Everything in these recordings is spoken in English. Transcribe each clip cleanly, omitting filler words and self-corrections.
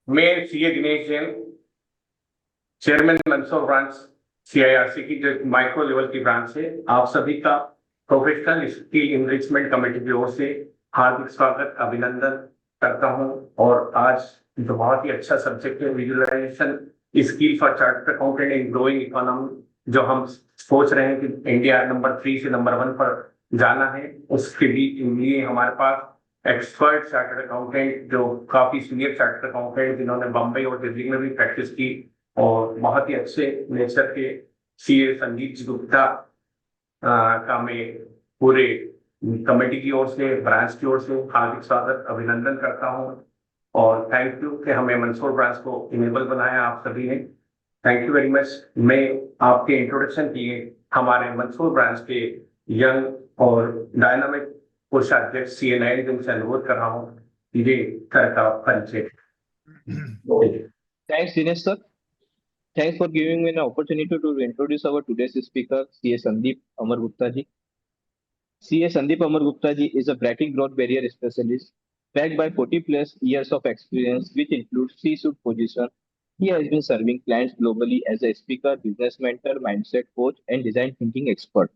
मैं CA Dinesh Jain, chairman Mandsaur branch CIRC की जो माइक्रो लेवल की ब्रांच है, आप सभी का प्रोफेशनल स्किल इनरिचमेंट कमेटी की ओर से हार्दिक स्वागत अभिनंदन करता हूं। और आज जो बहुत ही अच्छा सब्जेक्ट है, visualisation skill for chartered accountant in growing economy, जो हम सोच रहे हैं कि इंडिया नंबर 3 से नंबर 1 पर जाना है, उसके लिए हमारे पास एक्सपर्ट चार्टर्ड अकाउंटेंट, जो काफी सीनियर चार्टर्ड अकाउंटेंट जिन्होंने बम्बई और दिल्ली में भी प्रैक्टिस की और बहुत ही अच्छे नेचर के सीए संदीप जी गुप्ता का मैं पूरे कमेटी की ओर से, ब्रांच की ओर से हार्दिक स्वागत अभिनंदन करता हूं। और थैंक यू कि हमें मंदसौर ब्रांच को इनेबल बनाया आप सभी ने। Thank you very much. मैं आपके इंट्रोडक्शन किए हमारे मंदसौर ब्रांच के यंग और डायनामिक कोषाध्यक्ष सीए नयन से अनुरोध कर रहा हूँ, ये सर का परिचय। Thanks, Dinesh sir. Thanks for giving me an opportunity to introduce our today's speaker, CA Sandeep Amar Gupta ji. CA Sandeep Amar Gupta ji is a breaking growth barrier specialist, backed by 40 plus years of experience, which includes C-suite position. He has been serving clients globally as a speaker, business mentor, mindset coach, and design thinking expert.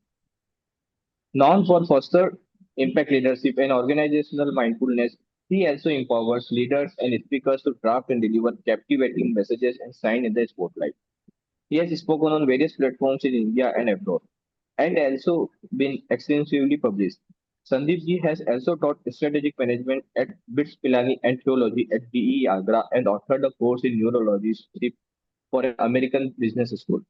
Known for foster impact leadership and organizational mindfulness, he also empowers leaders and speakers to draft and deliver captivating messages and shine in the spotlight. He has spoken on various platforms in India and abroad, and also been extensively published. Sandeep ji has also taught strategic management at BITS Pilani and theology at DE Agra and authored a course in neurology for an American business school.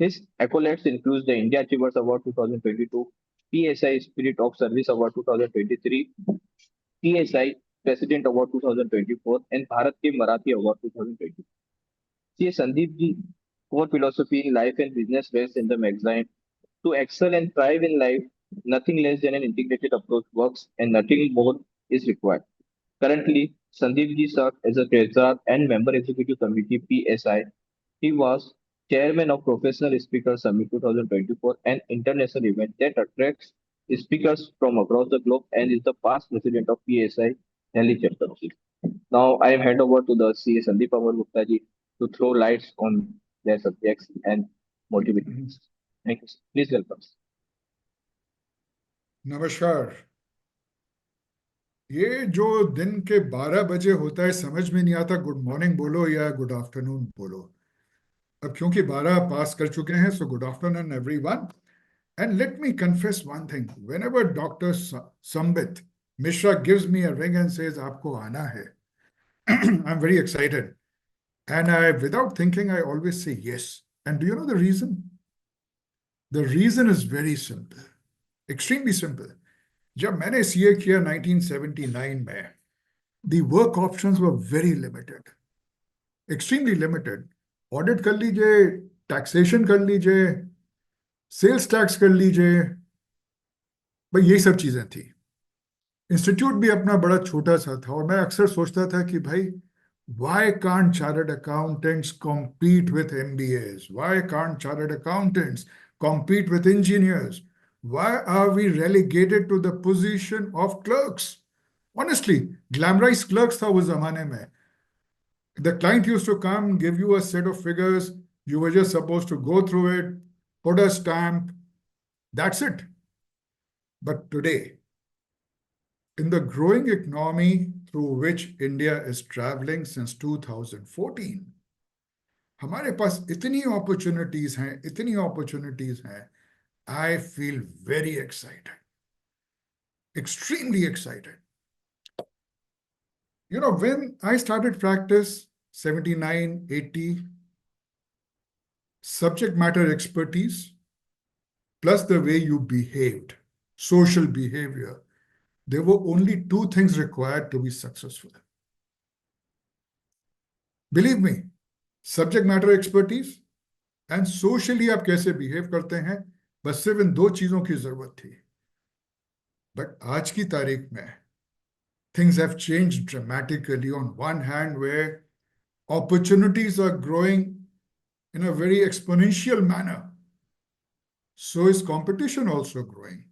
His accolades include the India Achievers Award 2022, PSI Spirit of Service Award 2023, PSI President Award 2024, and Bharat Ke Marathi Award 2020. See, Sandeep ji, core philosophy in life and business rests in the magazine. To excel and thrive in life, nothing less than an integrated approach works and nothing more is required. Currently, Sandeep ji serves as a treasurer and member executive committee PSI. He was chairman of Professional Speakers Summit 2024, an international event that attracts speakers from across the globe, and is the past president of PSI Delhi chapter. Now I am hand over to the CA Sandeep Amar Gupta ji to throw lights on their subjects and motivations. Thank you. Please welcome. नमस्कार। ये जो दिन के 12 बजे होता है, समझ में नहीं आता गुड मॉर्निंग बोलो या गुड आफ्टरनून बोलो। अब क्योंकि 12 पास कर चुके हैं, so good afternoon everyone. And let me confess one thing, whenever doctor Sambit Mishra gives me a ring and says आपको आना है, I am very excited, and I without thinking I always say yes. And do you know the reason? The reason is very simple, extremely simple. जब मैंने CA किया 1979 में, the work options were very limited, extremely limited. Audit कर लीजिए, taxation कर लीजिए, sales tax कर लीजिए, भाई यही सब चीजें थी। इंस्टीट्यूट भी अपना बड़ा छोटा सा था, और मैं अक्सर सोचता था कि भाई why can't chartered accountants compete with MBAs? Why can't chartered accountants compete with engineers? Why are we relegated to the position of clerks? Honestly, glamorized clerks tha us zamane mein. The client used to come, give you a set of figures, you were just supposed to go through it, put a stamp, that's it. But today, in the growing economy through which India is traveling since 2014, हमारे पास इतनी opportunities हैं, I feel very excited, extremely excited. You know, when I started practice 79, 80, subject matter expertise plus the way you behaved, social behavior, there were only two things required to be successful. Believe me, subject matter expertise and socially आप कैसे behave करते हैं, बस सिर्फ इन दो चीजों की जरूरत थी। But आज की तारीख में things have changed dramatically. On one hand, where opportunities are growing in a very exponential manner, so is competition also growing.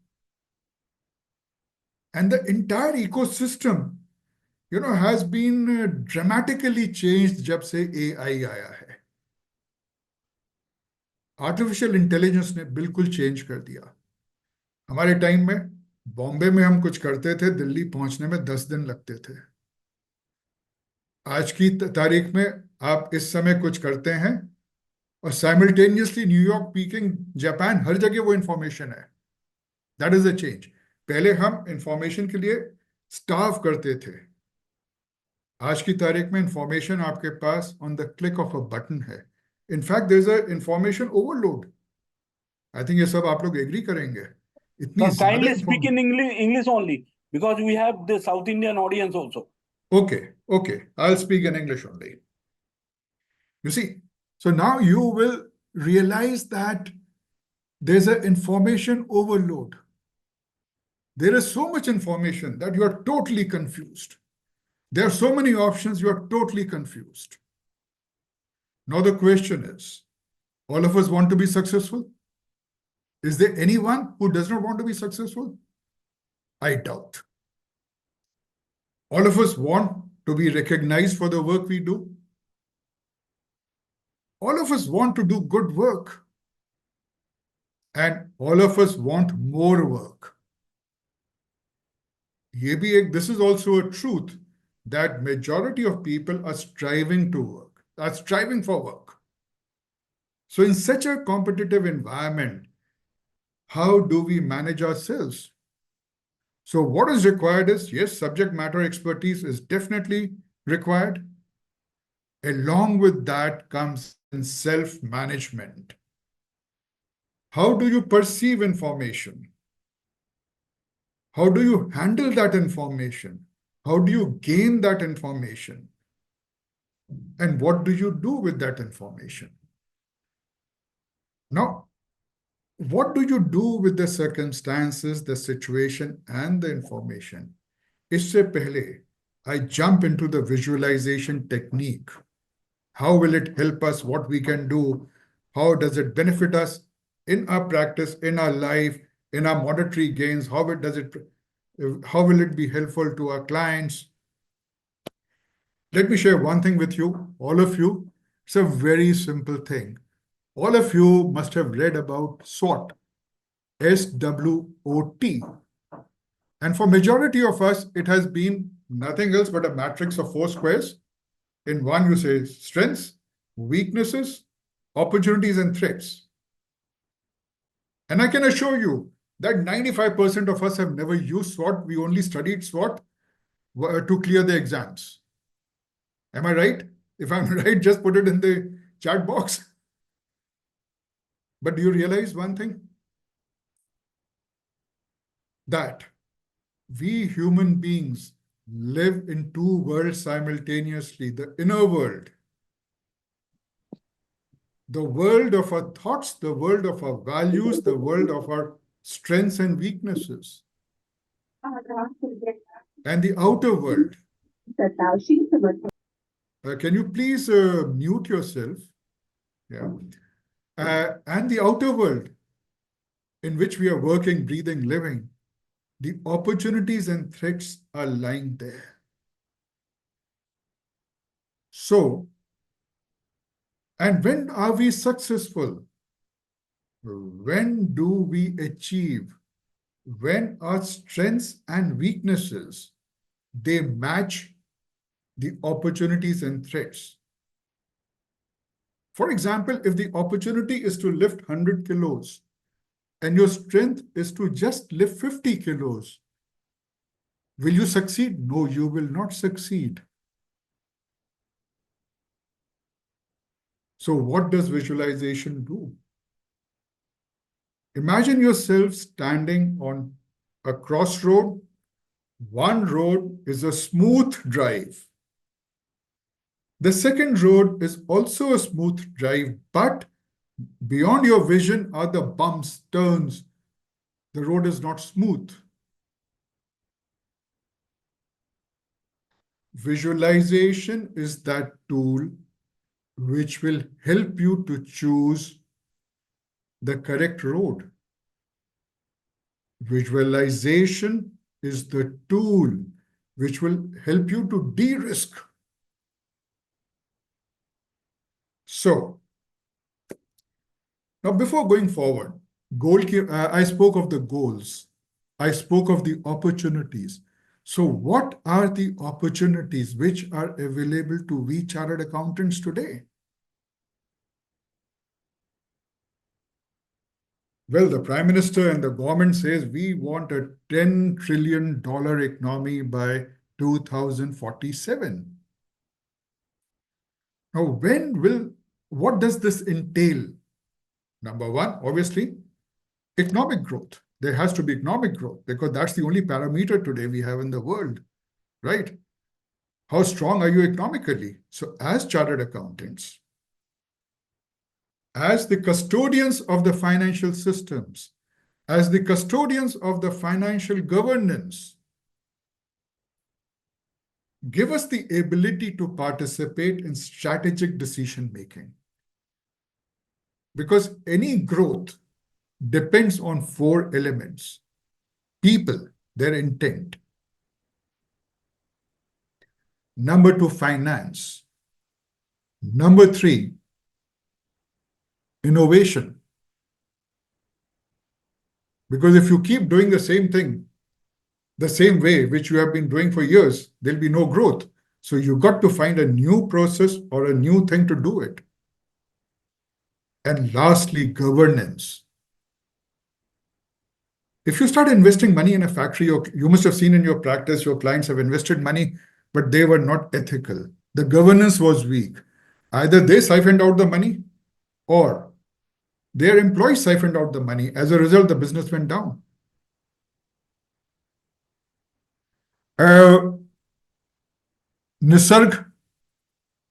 And the entire ecosystem, has been dramatically changed जब से AI आया है. Artificial intelligence ने बिल्कुल change कर दिया. हमारे time में बॉम्बे में हम कुछ करते थे, दिल्ली पहुंचने में 10 दिन लगते थे. आज की तारीख में आप इस समय कुछ करते हैं और साइमल्टेनियसली न्यूयॉर्क, पीकिंग, जापान, हर जगह वो इंफॉर्मेशन है. That is a change. पहले हम इंफॉर्मेशन के लिए स्टाफ करते थे. आज की तारीख में इंफॉर्मेशन आपके पास on the click of a button है. In fact there is a information overload. I think ये सब आप लोग एग्री करेंगे. इतनी Sir, ज्यादा kindly speak in English only because we have the South Indian audience also. Okay, I'll speak in English only. You see, so now you will realize that there's an information overload. There is so much information that you are totally confused. There are so many options, you are totally confused. Now the question is, all of us want to be successful? Is there anyone who does not want to be successful? I doubt. All of us want to be recognized for the work we do. All of us want to do good work. And all of us want more work. This is also a truth that majority of people are striving to work, are striving for work. So in such a competitive environment, how do we manage ourselves? So what is required is, yes, subject matter expertise is definitely required. Along with that comes in self-management. How do you perceive information? How do you handle that information? How do you gain that information? And what do you do with that information? Now, what do you do with the circumstances, the situation, and the information? Isse pehle, I jump into the visualization technique. How will it help us? What we can do? How does it benefit us in our practice, in our life, in our monetary gains? How will it be helpful to our clients? Let me share one thing with you, all of you. It's a very simple thing. All of you must have read about SWOT, SWOT. And for majority of us, it has been nothing else but a matrix of 4 squares. In one, you say strengths, weaknesses, opportunities, and threats. And I can assure you that 95% of us have never used SWOT. We only studied SWOT to clear the exams. Am I right? If I'm right, just put it in the chat box. But do you realize one thing? That we human beings live in 2 worlds simultaneously. The inner world, the world of our thoughts, the world of our values, the world of our strengths and weaknesses. And the outer world. Can you please mute yourself? Yeah. And the outer world in which we are working, breathing, living, the opportunities and threats are lying there. So, and when are we successful? When do we achieve? When our strengths and weaknesses, they match the opportunities and threats. For example, if the opportunity is to lift 100 kilos and your strength is to just lift 50 kilos, will you succeed? No, you will not succeed. So what does visualization do? Imagine yourself standing on a crossroad. One road is a smooth drive. The second road is also a smooth drive, but beyond your vision are the bumps, turns. The road is not smooth. Visualization is that tool which will help you to choose the correct road. Visualization is the tool which will help you to de-risk. So, now before going forward, I spoke of the goals. I spoke of the opportunities. So what are the opportunities which are available to we chartered accountants today? Well, the Prime Minister and the government says we want a $10 trillion economy by 2047. Now, what does this entail? Number one, obviously, economic growth. There has to be economic growth because that's the only parameter today we have in the world, right? How strong are you economically? So as chartered accountants, as the custodians of the financial systems, as the custodians of the financial governance, give us the ability to participate in strategic decision making. Because any growth depends on 4 elements: people, their intent. Number 2, finance. Number 3, innovation. Because if you keep doing the same thing, the same way which you have been doing for years, there'll be no growth. So you got to find a new process or a new thing to do it. And lastly, governance. If you start investing money in a factory, you must have seen in your practice, your clients have invested money, but they were not ethical. The governance was weak. Either they siphoned out the money or their employees siphoned out the money. As a result, the business went down. Nisarg,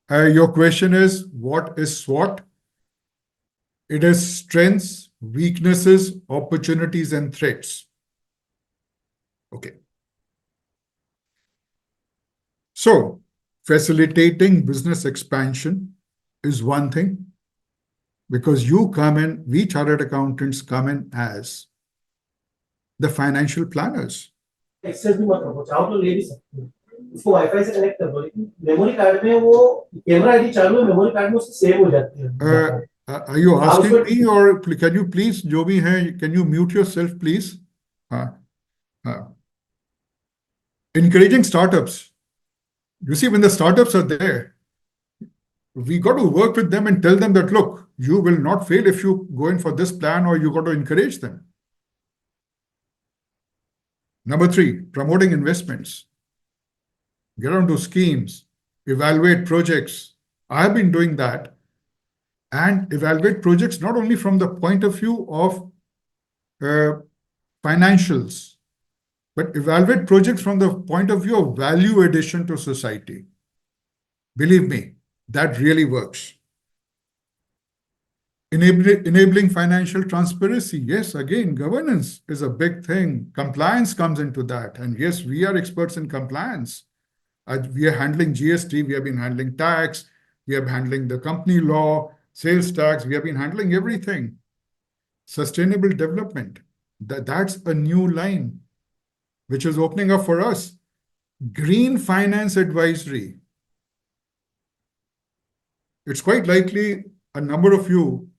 your question is, what is SWOT? It is strengths, weaknesses, opportunities, and threats. Okay. So, facilitating business expansion is one thing, because we chartered accountants come in as the financial planners. Excess भी मत रखो, चाहो तो ले भी सकते हो, उसको वाईफाई से कनेक्ट कर दो, लेकिन मेमोरी कार्ड में वो कैमरा आईडी चालू है, मेमोरी कार्ड में उससे सेव हो जाती है. Are you asking me, or can you please, जो भी है, can you mute yourself, please? Encouraging startups. You see, when the startups are there, we got to work with them and tell them that, look, you will not fail if you go in for this plan, or you got to encourage them. Number 3, promoting investments. Get onto schemes, evaluate projects. I have been doing that. And evaluate projects not only from the point of view of financials, but evaluate projects from the point of view of value addition to society. Believe me, that really works. Enabling financial transparency. Yes, again, governance is a big thing. Compliance comes into that. And yes, we are experts in compliance. We are handling GST, we have been handling tax, we are handling the company law, sales tax, we have been handling everything. Sustainable development, that's a new line which is opening up for us. Green finance advisory. It's quite likely a number of you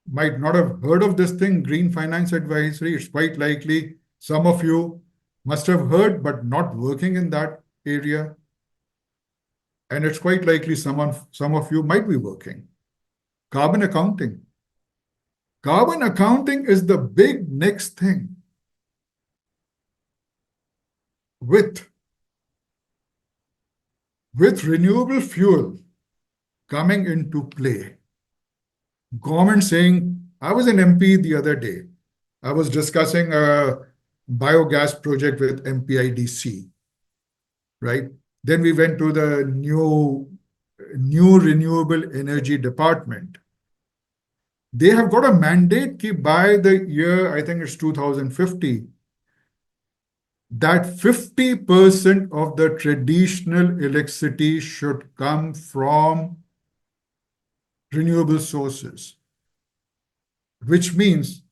might not have heard of this thing, green finance advisory. It's quite likely some of you must have heard, but not working in that area. And it's quite likely some of you might be working. Carbon accounting. Carbon accounting is the big next thing. With renewable fuel coming into play, government saying, I was an MP the other day. I was discussing a biogas project with MPIDC, right? Then we went to the new renewable energy department. They have got a mandate ki by the year, I think it's 2050, that 50% of the traditional electricity should come from renewable sources, which means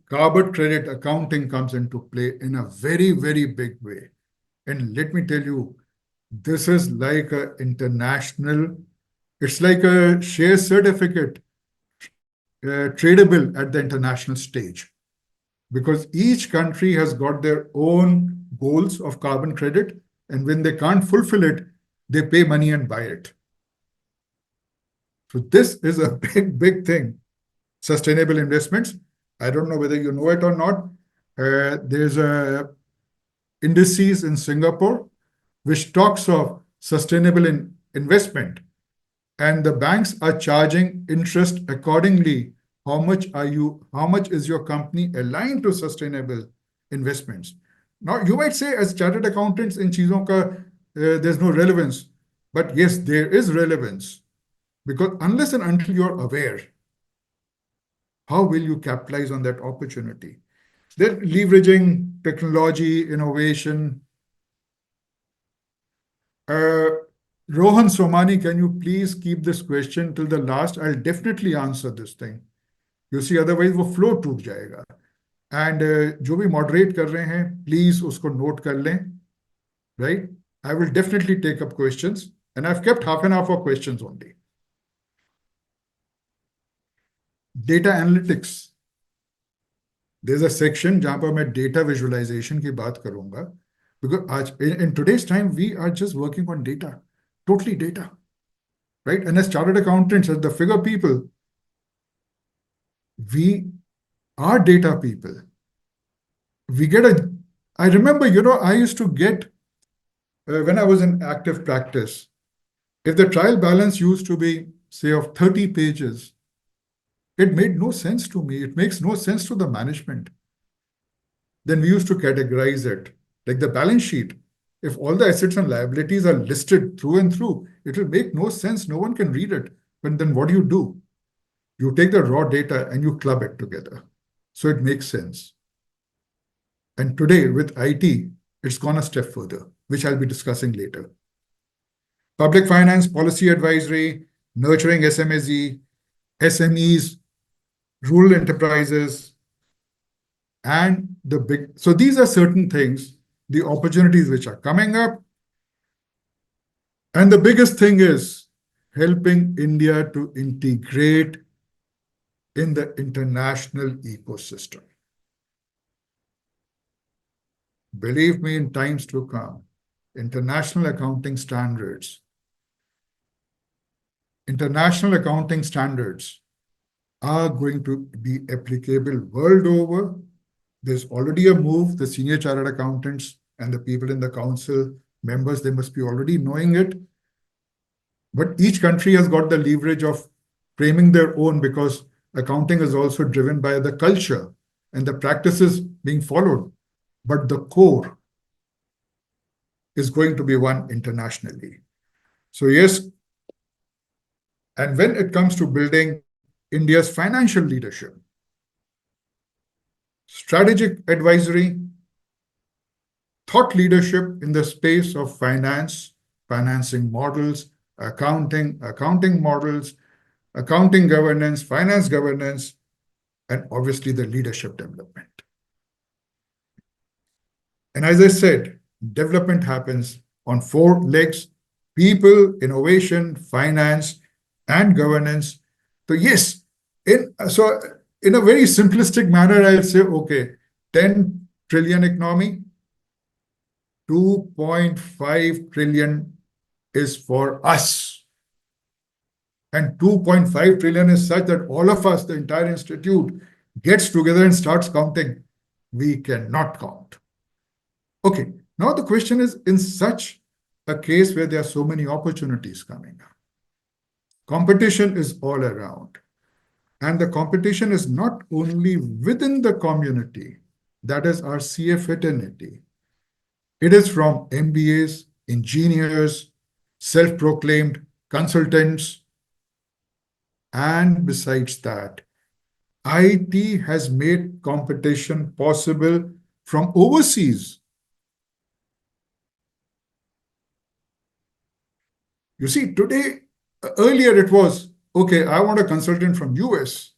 carbon credit accounting comes into play in a very, very big way. And let me tell you, this is like a international, it's like a share certificate, tradable at the international stage. Because each country has got their own goals of carbon credit, and when they can't fulfill it, they pay money and buy it. So this is a big, big thing. Sustainable investments. I don't know whether you know it or not. There's a indices in Singapore which talks of sustainable investment, and the banks are charging interest accordingly. How much is your company aligned to sustainable investments? Now, you might say, as chartered accountants, in cheezon ka, there's no relevance. But yes, there is relevance. Because unless and until you're aware, how will you capitalize on that opportunity? They're leveraging technology, innovation. Rohan Somani, can you please keep this question till the last? I'll definitely answer this thing. You see, otherwise वो flow टूट जाएगा. And जो भी moderate कर रहे हैं, please उसको note कर लें, right? I will definitely take up questions, and I've kept half an hour for questions only. Data analytics. There's a section जहाँ पर मैं data visualization की बात करूँगा, because in today's time we are just working on data, totally data, right? And as chartered accountants, as the figure people, we are data people. I remember, I used to get, when I was in active practice, if the trial balance used to be, say, of 30 pages, it made no sense to me. It makes no sense to the management. Then we used to categorize it. Like the balance sheet, if all the assets and liabilities are listed through and through, it will make no sense. No one can read it. But then what do? You take the raw data and you club it together. So it makes sense. And today with IT, it's gone a step further, which I'll be discussing later. Public finance, policy advisory, nurturing SMEs, rural enterprises, and so these are certain things, the opportunities which are coming up. And the biggest thing is helping India to integrate in the international ecosystem. Believe me, in times to come, international accounting standards are going to be applicable world over. There's already a move. The senior chartered accountants and the people in the council members, they must be already knowing it. But each country has got the leverage of framing their own, because accounting is also driven by the culture and the practices being followed. But the core is going to be one internationally. So yes, and when it comes to building India's financial leadership, strategic advisory, thought leadership in the space of finance, financing models, accounting models, accounting governance, finance governance, and obviously the leadership development. And as I said, development happens on 4 legs: people, innovation, finance, and governance. So yes, in a very simplistic manner, I'll say, okay, 10 trillion economy, 2.5 trillion is for us. And 2.5 trillion is such that all of us, the entire institute, gets together and starts counting. We cannot count. Okay, now the question is, in such a case where there are so many opportunities coming up, competition is all around. And the competition is not only within the community, that is our CA fraternity. It is from MBAs, engineers, self-proclaimed consultants. And besides that, IT has made competition possible from overseas. You see, today, earlier it was, okay, I want a consultant from US.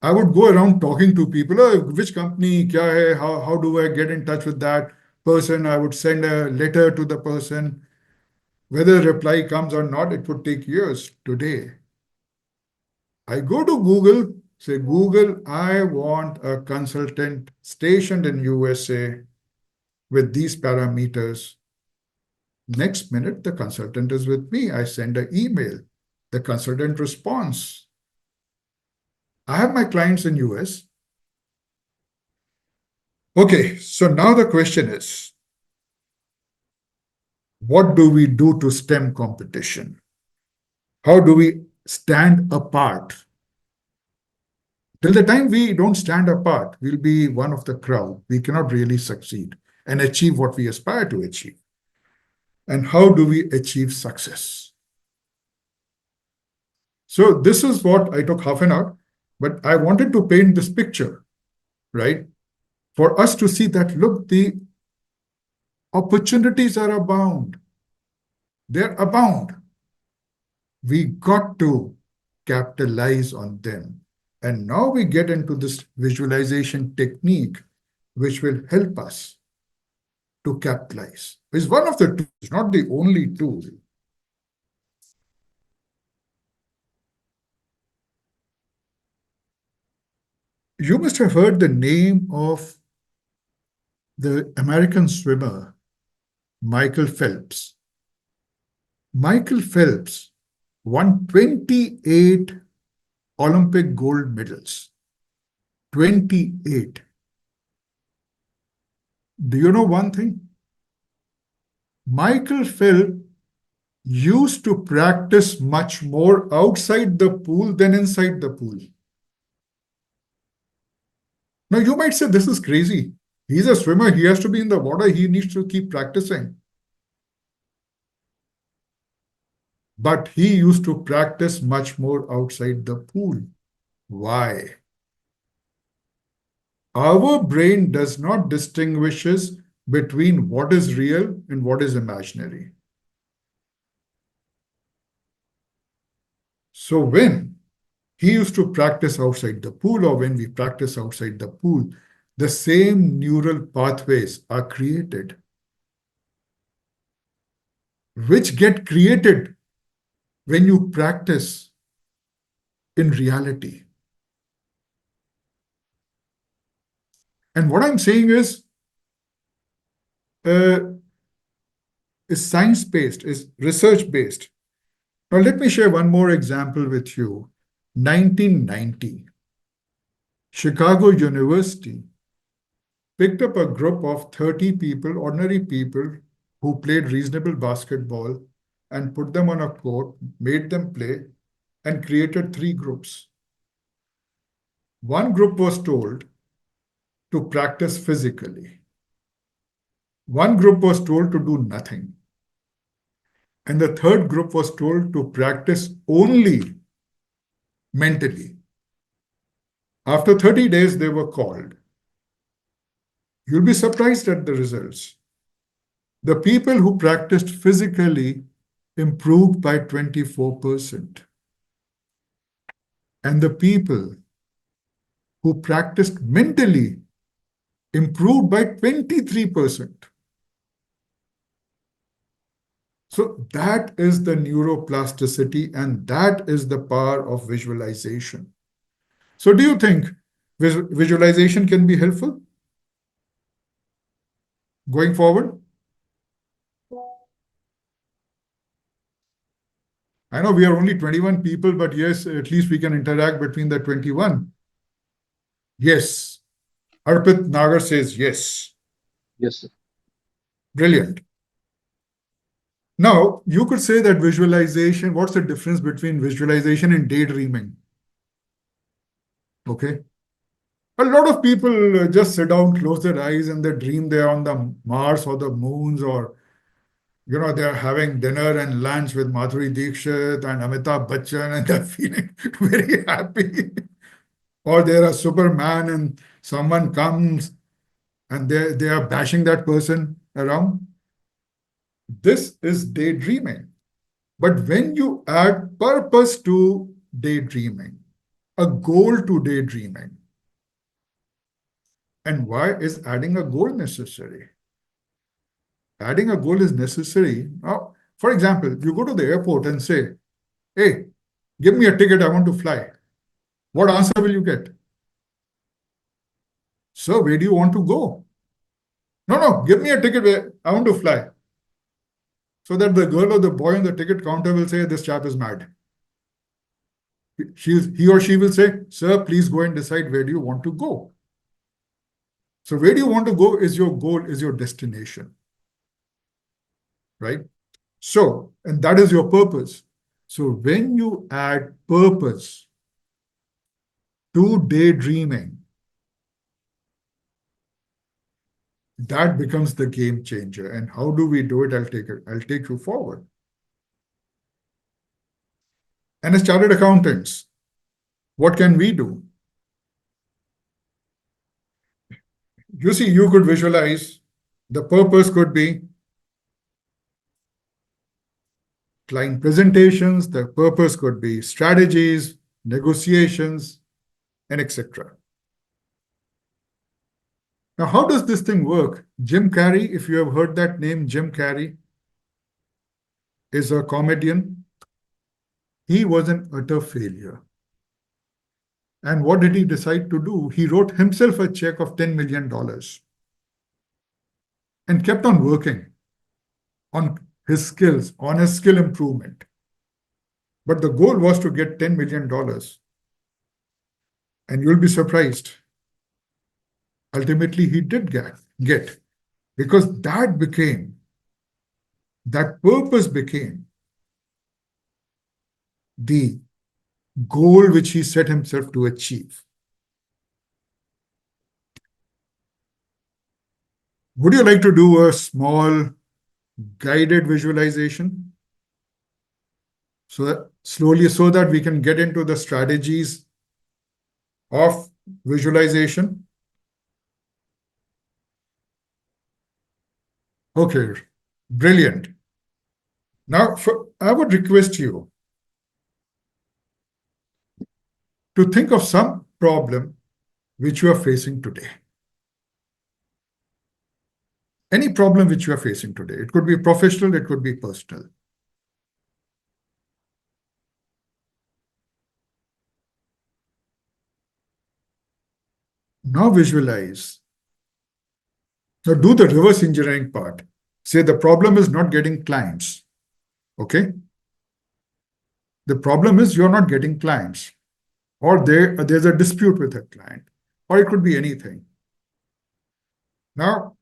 I would go around talking to people, "Oh, which company, kya hai, how do I get in touch with that person?" I would send a letter to the person. Whether a reply comes or not, it would take years. Today, I go to Google, say, "Google, I want a consultant stationed in USA with these parameters." Next minute, the consultant is with me. I send an email. The consultant responds. I have my clients in US. Okay, so now the question is, what do we do to stem competition? How do we stand apart? Till the time we don't stand apart, we'll be one of the crowd. We cannot really succeed and achieve what we aspire to achieve. And how do we achieve success? So this is what I took half an hour, but I wanted to paint this picture, right? For us to see that, look, the opportunities are abound. They're abound. We got to capitalize on them. And now we get into this visualization technique, which will help us to capitalize. It's one of the tools, not the only tool. You must have heard the name of the American swimmer, Michael Phelps. Michael Phelps won 28 Olympic gold medals. 28. Do you know one thing? Michael Phelps used to practice much more outside the pool than inside the pool. Now, you might say, this is crazy. He's a swimmer. He has to be in the water. He needs to keep practicing. But he used to practice much more outside the pool. Why? Our brain does not distinguishes between what is real and what is imaginary. So when he used to practice outside the pool, or when we practice outside the pool, the same neural pathways are created, which get created when you practice in reality. And what I'm saying is science-based, is research-based. Now, let me share one more example with you. 1990, Chicago University picked up a group of 30 people, ordinary people, who played reasonable basketball, and put them on a court, made them play, and created 3 groups. One group was told to practice physically. One group was told to do nothing. And the third group was told to practice only mentally. After 30 days, they were called. You'll be surprised at the results. The people who practiced physically improved by 24%. And the people who practiced mentally improved by 23%. So that is the neuroplasticity, and that is the power of visualization. So do you think visualization can be helpful going forward? I know we are only 21 people, but yes, at least we can interact between the 21. Yes. Arpit Nagar says yes. Yes, sir. Brilliant. Now, you could say that visualization, what's the difference between visualization and daydreaming? Okay. A lot of people just sit down, close their eyes, and they dream they're on the Mars or the moons, or they're having dinner and lunch with Madhuri Dixit and Amitabh Bachchan, and they're feeling very happy. Or they're a Superman and someone comes and they are bashing that person around. This is daydreaming. But when you add purpose to daydreaming, a goal to daydreaming. And why is adding a goal necessary? Adding a goal is necessary. Now, for example, you go to the airport and say, hey, give me a ticket, I want to fly. What answer will you get? Sir, where do you want to go? No, give me a ticket, I want to fly. So that the girl or the boy on the ticket counter will say, this chap is mad. He or she will say, sir, please go and decide where do you want to go. So where do you want to go is your goal, is your destination. Right? So, and that is your purpose. So when you add purpose to daydreaming, that becomes the game changer. And how do we do it? I'll take you forward. And as chartered accountants, what can we do? You see, you could visualize the purpose could be client presentations, the purpose could be strategies, negotiations, and etc. Now, how does this thing work? Jim Carrey, if you have heard that name, Jim Carrey is a comedian. He was an utter failure. And what did he decide to do? He wrote himself a check of $10 million and kept on working on his skills, on his skill improvement. But the goal was to get $10 million. And you'll be surprised. Ultimately, he did get, because that purpose became the goal which he set himself to achieve. Would you like to do a small guided visualization? So that slowly, so that we can get into the strategies of visualization. Okay, brilliant. Now, I would request you to think of some problem which you are facing today. Any problem which you are facing today. It could be professional, it could be personal. Now visualize. Now do the reverse engineering part. Say the problem is not getting clients. Okay? The problem is you're not getting clients. Or there's a dispute with a client. Or it could be anything. Now,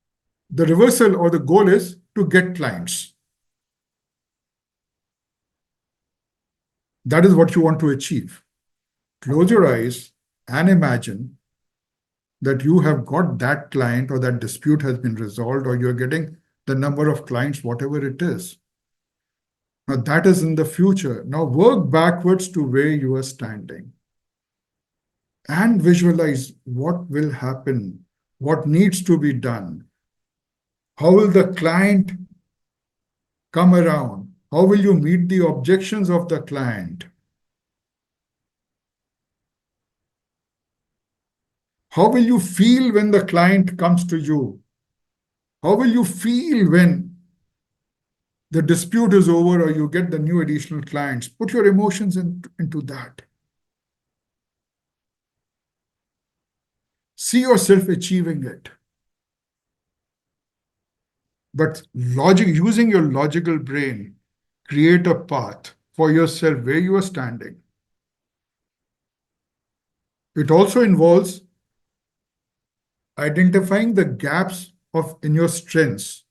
the reversal or the goal is to get clients. That is what you want to achieve. Close your eyes and imagine that you have got that client, or that dispute has been resolved, or you're getting the number of clients, whatever it is. Now that is in the future. Now work backwards to where you are standing and visualize what will happen, what needs to be done. How will the client come around? How will you meet the objections of the client? How will you feel when the client comes to you? How will you feel when the dispute is over or you get the new additional clients? Put your emotions into that. See yourself achieving it. But using your logical brain, create a path for yourself where you are standing. It also involves identifying the gaps in your strengths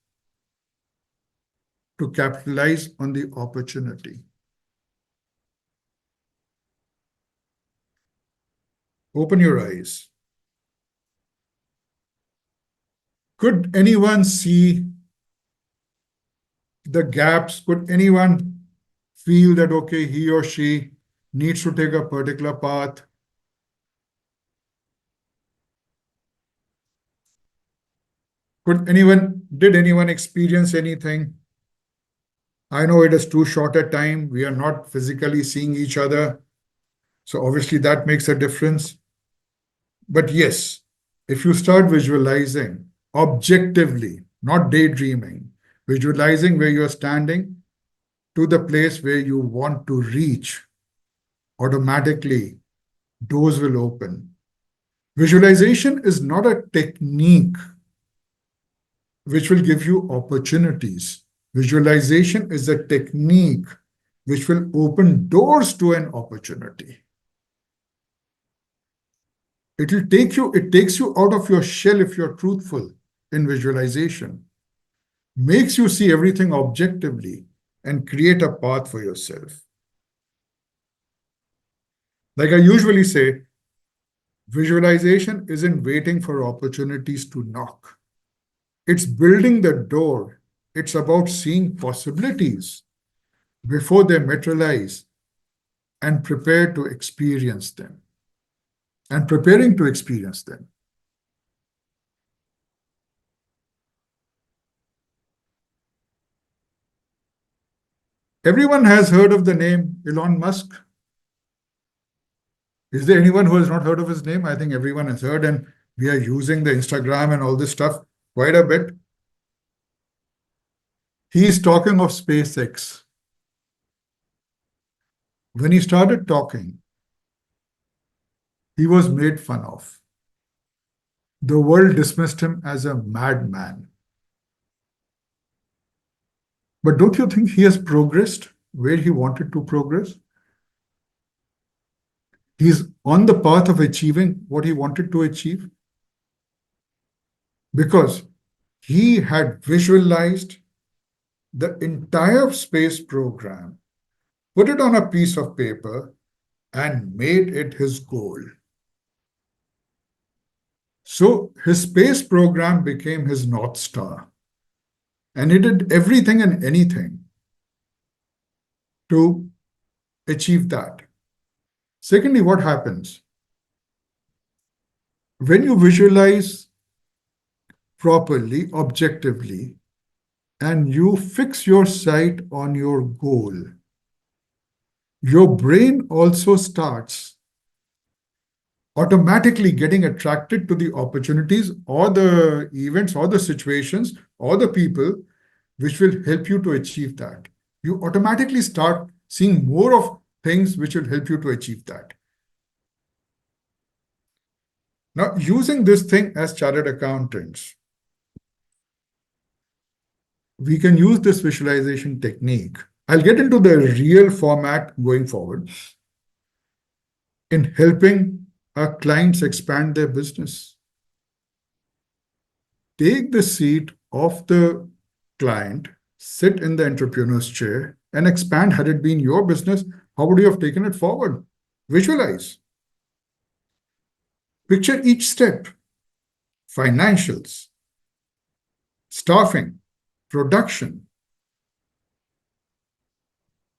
to capitalize on the opportunity. Open your eyes. Could anyone see the gaps? Could anyone feel that, okay, he or she needs to take a particular path? Did anyone experience anything? I know it is too short a time. We are not physically seeing each other. So obviously that makes a difference. But yes, if you start visualizing objectively, not daydreaming, visualizing where you're standing to the place where you want to reach, automatically doors will open. Visualization is not a technique which will give you opportunities. Visualization is a technique which will open doors to an opportunity. It takes you out of your shell if you're truthful in visualization, makes you see everything objectively and create a path for yourself. Like I usually say, visualization isn't waiting for opportunities to knock. It's building the door. It's about seeing possibilities before they materialize and prepare to experience them. And preparing to experience them. Everyone has heard of the name Elon Musk. Is there anyone who has not heard of his name? I think everyone has heard, and we are using the Instagram and all this stuff quite a bit. He's talking of SpaceX. When he started talking, he was made fun of. The world dismissed him as a madman. But don't you think he has progressed where he wanted to progress? He's on the path of achieving what he wanted to achieve because he had visualized the entire space program, put it on a piece of paper, and made it his goal. So his space program became his North Star. And he did everything and anything to achieve that. Secondly, what happens? When you visualize properly, objectively, and you fix your sight on your goal, your brain also starts automatically getting attracted to the opportunities or the events or the situations or the people which will help you to achieve that. You automatically start seeing more of things which will help you to achieve that. Now, using this thing as chartered accountants, we can use this visualization technique. I'll get into the real format going forward in helping our clients expand their business. Take the seat of the client, sit in the entrepreneur's chair, and expand. Had it been your business, how would you have taken it forward? Visualize. Picture each step. Financials, staffing, production.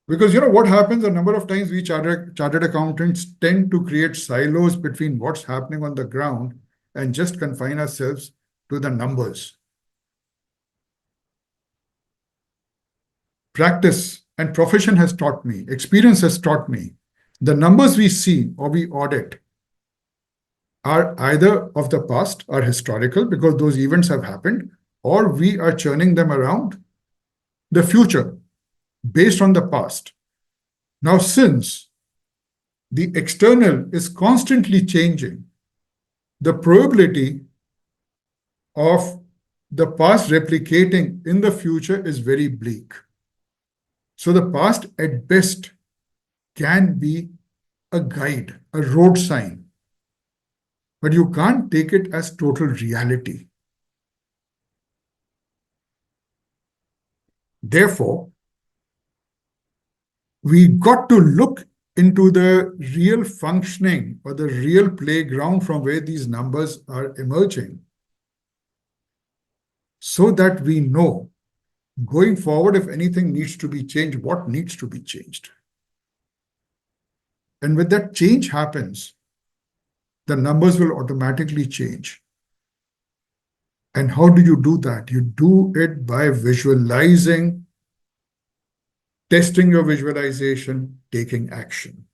Because you know what happens a number of times, we chartered accountants tend to create silos between what's happening on the ground and just confine ourselves to the numbers. Practice and profession has taught me, experience has taught me, the numbers we see or we audit are either of the past, are historical because those events have happened, or we are churning them around the future based on the past. Now, since the external is constantly changing, the probability of the past replicating in the future is very bleak. So the past at best can be a guide, a road sign, but you can't take it as total reality. Therefore, we got to look into the real functioning or the real playground from where these numbers are emerging so that we know going forward, if anything needs to be changed, what needs to be changed. And when that change happens, the numbers will automatically change. And how do you do that? You do it by visualizing, testing your visualization, taking action.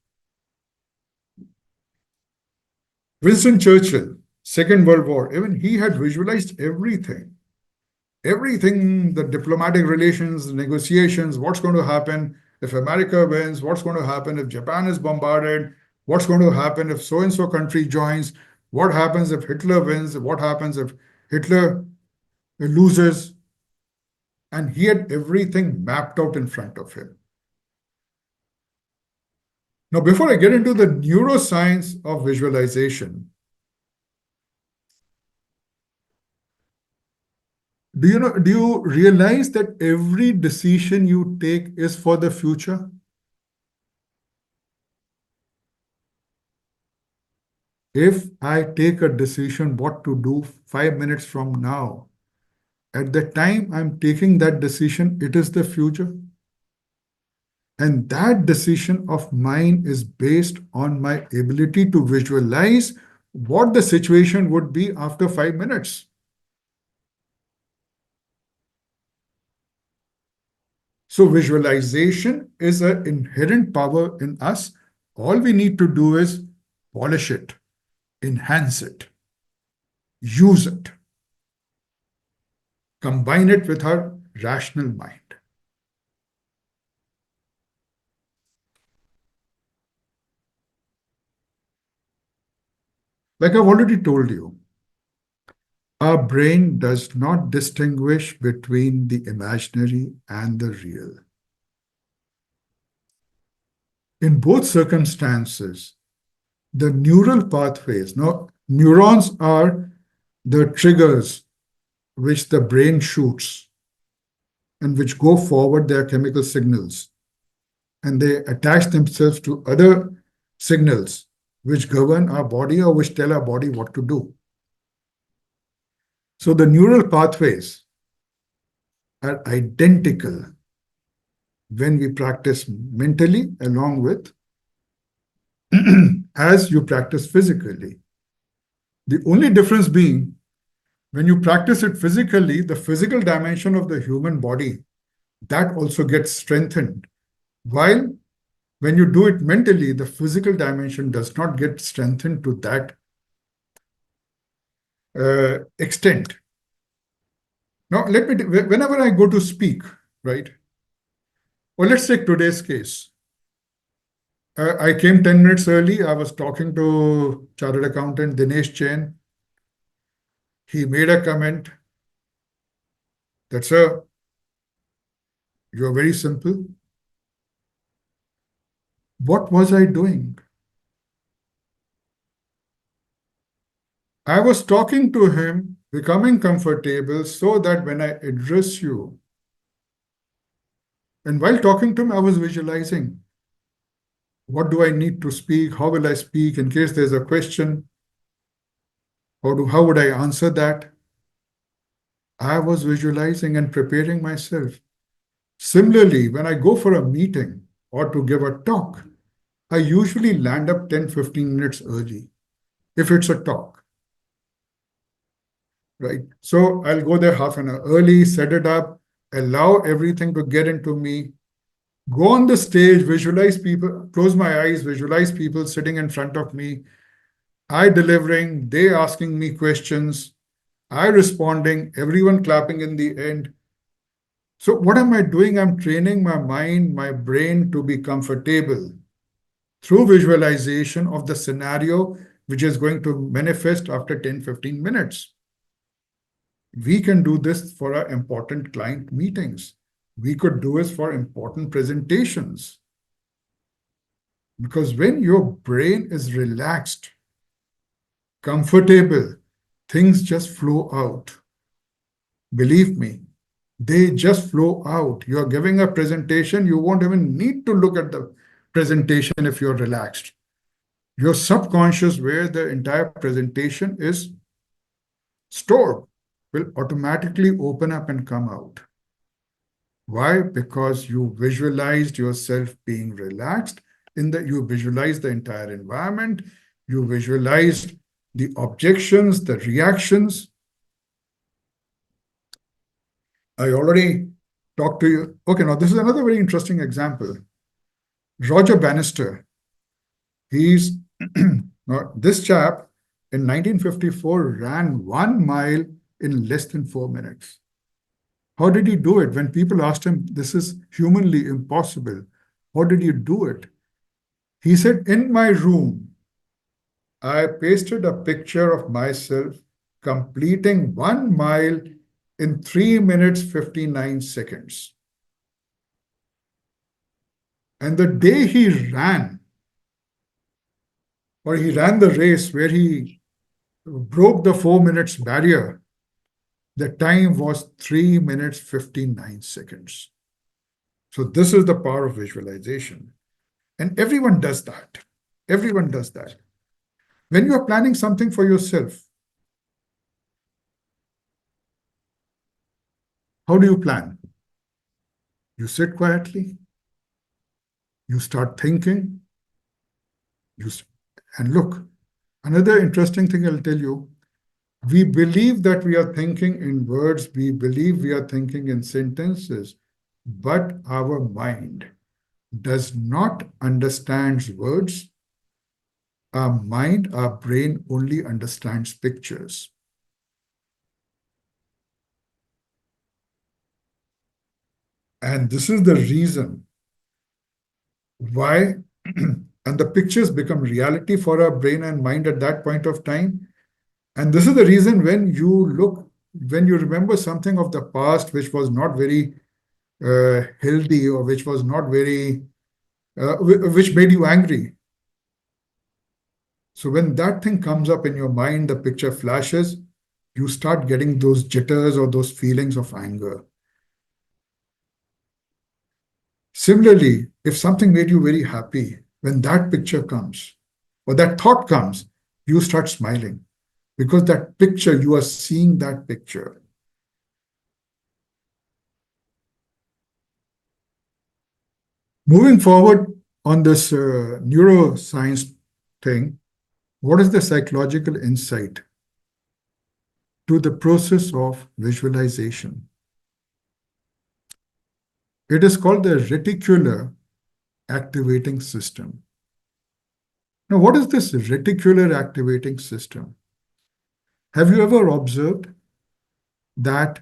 Winston Churchill, Second World War, even he had visualized everything. Everything, the diplomatic relations, the negotiations, what's going to happen if America wins, what's going to happen if Japan is bombarded, what's going to happen if so-and-so country joins, what happens if Hitler wins, what happens if Hitler loses. And he had everything mapped out in front of him. Now, before I get into the neuroscience of visualization, do you realize that every decision you take is for the future? If I take a decision what to do 5 minutes from now, at the time I'm taking that decision, it is the future. And that decision of mine is based on my ability to visualize what the situation would be after 5 minutes. So visualization is an inherent power in us. All we need to do is polish it, enhance it, use it, combine it with our rational mind. Like I've already told you, our brain does not distinguish between the imaginary and the real. In both circumstances, the neural pathways, now neurons are the triggers which the brain shoots and which go forward their chemical signals, and they attach themselves to other signals which govern our body or which tell our body what to do. So the neural pathways are identical when we practice mentally along with as you practice physically. The only difference being when you practice it physically, the physical dimension of the human body, that also gets strengthened. While when you do it mentally, the physical dimension does not get strengthened to that extent. Now, whenever I go to speak, right? Well, let's take today's case. I came 10 minutes early. I was talking to Chartered Accountant Dinesh Jain. He made a comment that, sir, you're very simple. What was I doing? I was talking to him, becoming comfortable so that when I address you, and while talking to him, I was visualizing, what do I need to speak? How will I speak in case there's a question? How would I answer that? I was visualizing and preparing myself. Similarly, when I go for a meeting or to give a talk, I usually land up 10-15 minutes early, if it's a talk. Right? So I'll go there half an hour early, set it up, allow everything to get into me, go on the stage, visualize people, close my eyes, visualize people sitting in front of me, I delivering, they asking me questions, I responding, everyone clapping in the end. So what am I doing? I'm training my mind, my brain to be comfortable through visualization of the scenario which is going to manifest after 10-15 minutes. We can do this for our important client meetings. We could do this for important presentations. Because when your brain is relaxed, comfortable, things just flow out. Believe me, they just flow out. You're giving a presentation, you won't even need to look at the presentation if you're relaxed. Your subconscious, where the entire presentation is stored, will automatically open up and come out. Why? Because you visualized yourself being relaxed, you visualized the entire environment, you visualized the objections, the reactions. I already talked to you. Okay, now this is another very interesting example. Roger Bannister, he's this chap in 1954 ran 1 mile in less than 4 minutes. How did he do it? When people asked him, this is humanly impossible, how did you do it? He said, in my room, I pasted a picture of myself completing 1 mile in 3 minutes, 59 seconds. And the day he ran the race where he broke the 4 minutes barrier, the time was 3 minutes, 59 seconds. So this is the power of visualization. And everyone does that. Everyone does that. When you are planning something for yourself, how do you plan? You sit quietly, you start thinking, and look, another interesting thing I'll tell you, we believe that we are thinking in words, we believe we are thinking in sentences, but our mind does not understand words. Our mind, our brain only understands pictures. And this is the reason why, and the pictures become reality for our brain and mind at that point of time. And this is the reason when you remember something of the past which was not very healthy or which was not very, which made you angry. So when that thing comes up in your mind, the picture flashes, you start getting those jitters or those feelings of anger. Similarly, if something made you very happy, when that picture comes or that thought comes, you start smiling because that picture, you are seeing that picture. Moving forward on this neuroscience thing, what is the psychological insight to the process of visualization? It is called the reticular activating system. Now, what is this reticular activating system? Have you ever observed that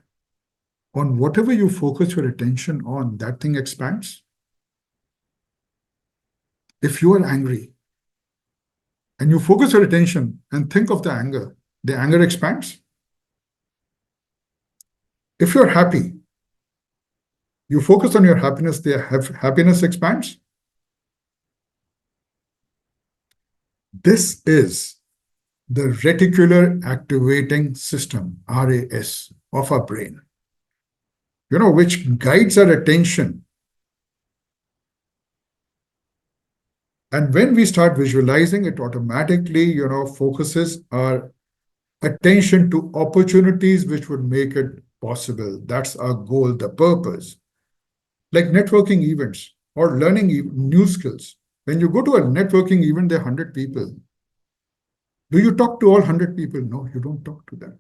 on whatever you focus your attention on, that thing expands? If you are angry and you focus your attention and think of the anger expands. If you're happy, you focus on your happiness, happiness expands. This is the reticular activating system, RAS, of our brain, which guides our attention. And when we start visualizing, it automatically, focuses our attention to opportunities which would make it possible. That's our goal, the purpose. Like networking events or learning new skills. When you go to a networking event, there are 100 people. Do you talk to all 100 people? No, you don't talk to them.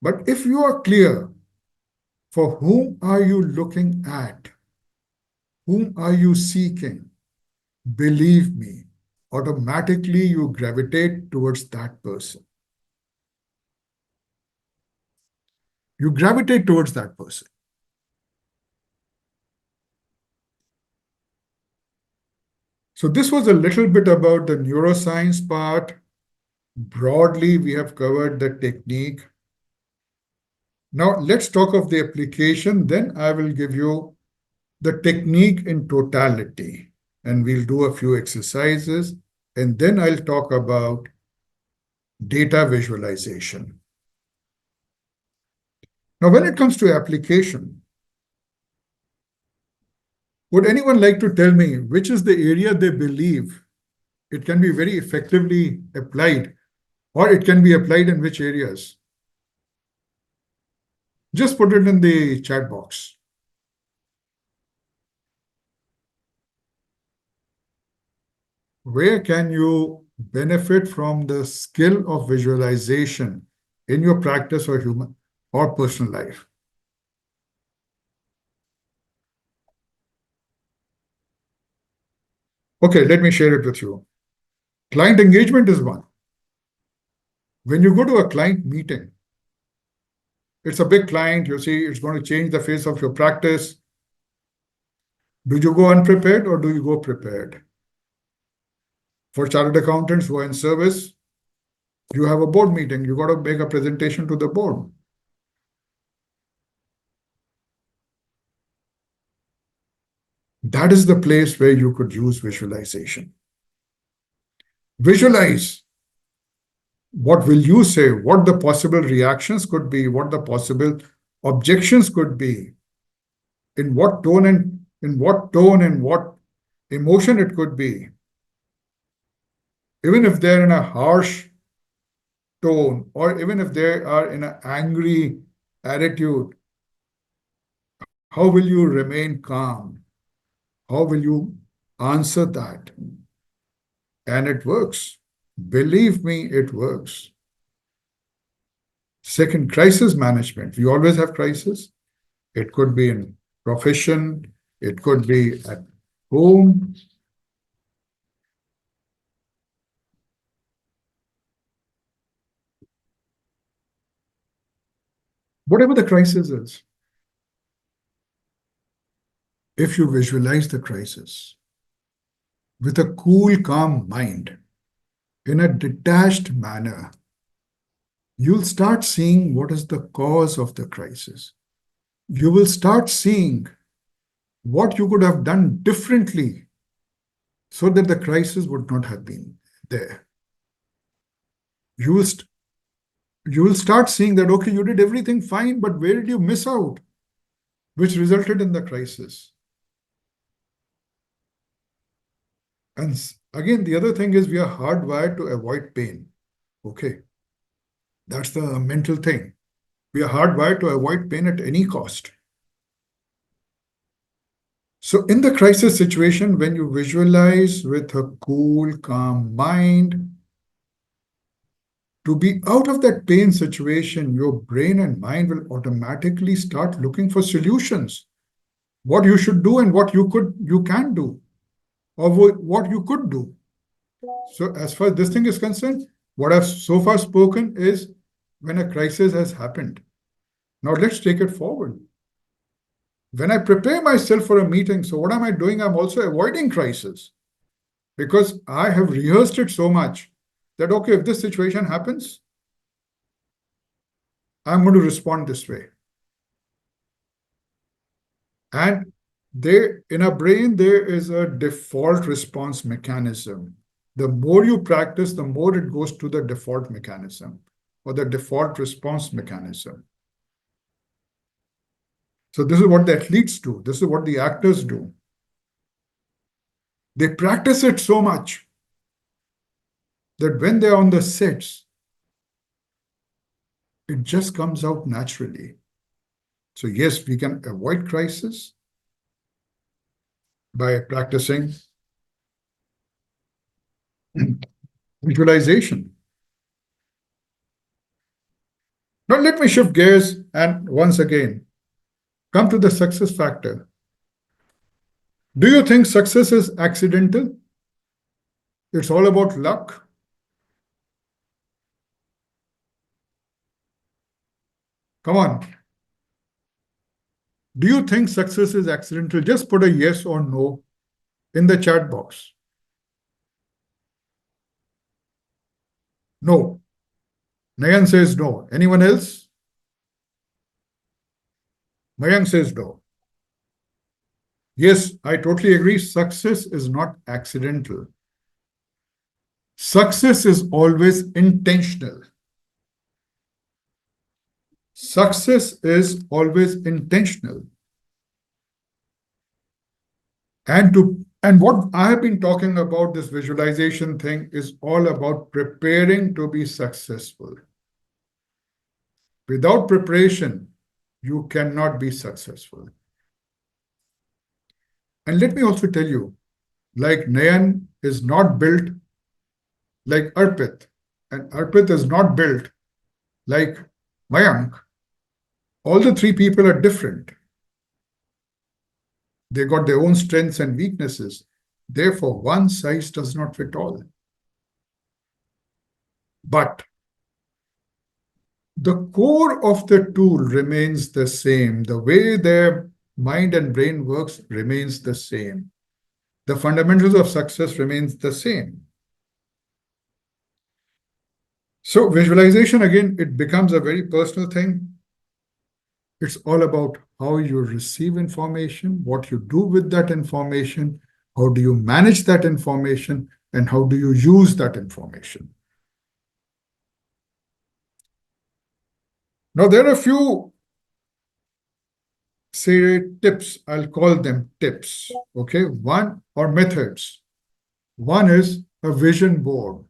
But if you are clear, for whom are you looking at? Whom are you seeking? Believe me, automatically you gravitate towards that person. You gravitate towards that person. So this was a little bit about the neuroscience part. Broadly, we have covered the technique. Now let's talk of the application. Then I will give you the technique in totality. And we'll do a few exercises. And then I'll talk about data visualization. Now, when it comes to application, would anyone like to tell me which is the area they believe it can be very effectively applied, or it can be applied in which areas? Just put it in the chat box. Where can you benefit from the skill of visualization in your practice or human or personal life? Okay, let me share it with you. Client engagement is one. When you go to a client meeting, it's a big client, you see, it's going to change the face of your practice. Do you go unprepared or do you go prepared? For chartered accountants who are in service, you have a board meeting, you got to make a presentation to the board. That is the place where you could use visualization. Visualize. What will you say? What the possible reactions could be? What the possible objections could be? In what tone and what emotion it could be? Even if they're in a harsh tone, or even if they are in an angry attitude, how will you remain calm? How will you answer that? And it works. Believe me, it works. Second, crisis management. We always have crisis. It could be in profession, it could be at home. Whatever the crisis is, if you visualize the crisis with a cool, calm mind, in a detached manner, you'll start seeing what is the cause of the crisis. You will start seeing what you could have done differently so that the crisis would not have been there. You will start seeing that, okay, you did everything fine, but where did you miss out, which resulted in the crisis? And again, the other thing is we are hardwired to avoid pain. Okay. That's the mental thing. We are hardwired to avoid pain at any cost. So in the crisis situation, when you visualize with a cool, calm mind, to be out of that pain situation, your brain and mind will automatically start looking for solutions. What you should do and what you can do, or what you could do. So as far as this thing is concerned, what I've so far spoken is when a crisis has happened. Now let's take it forward. When I prepare myself for a meeting, so what am I doing? I'm also avoiding crisis because I have rehearsed it so much that, okay, if this situation happens, I'm going to respond this way. And in our brain, there is a default response mechanism. The more you practice, the more it goes to the default mechanism or the default response mechanism. So this is what the athletes do. This is what the actors do. They practice it so much that when they're on the sets, it just comes out naturally. So yes, we can avoid crisis by practicing visualization. Now let me shift gears and once again come to the success factor. Do you think success is accidental? It's all about luck? Come on. Do you think success is accidental? Just put a yes or no in the chat box. No. Nayan says no. Anyone else? Mayank says no. Yes, I totally agree. Success is not accidental. Success is always intentional. Success is always intentional. And what I have been talking about, this visualization thing, is all about preparing to be successful. Without preparation, you cannot be successful. And let me also tell you, like Nayan is not built like Arpit, and Arpit is not built like Mayank. All the three people are different. They got their own strengths and weaknesses. Therefore, one size does not fit all. But the core of the tool remains the same. The way their mind and brain works remains the same. The fundamentals of success remains the same. So visualization, again, it becomes a very personal thing. It's all about how you receive information, what you do with that information, how do you manage that information, and how do you use that information. Now, there are a few, say, tips. I'll call them tips, okay? One, or methods. One is a vision board.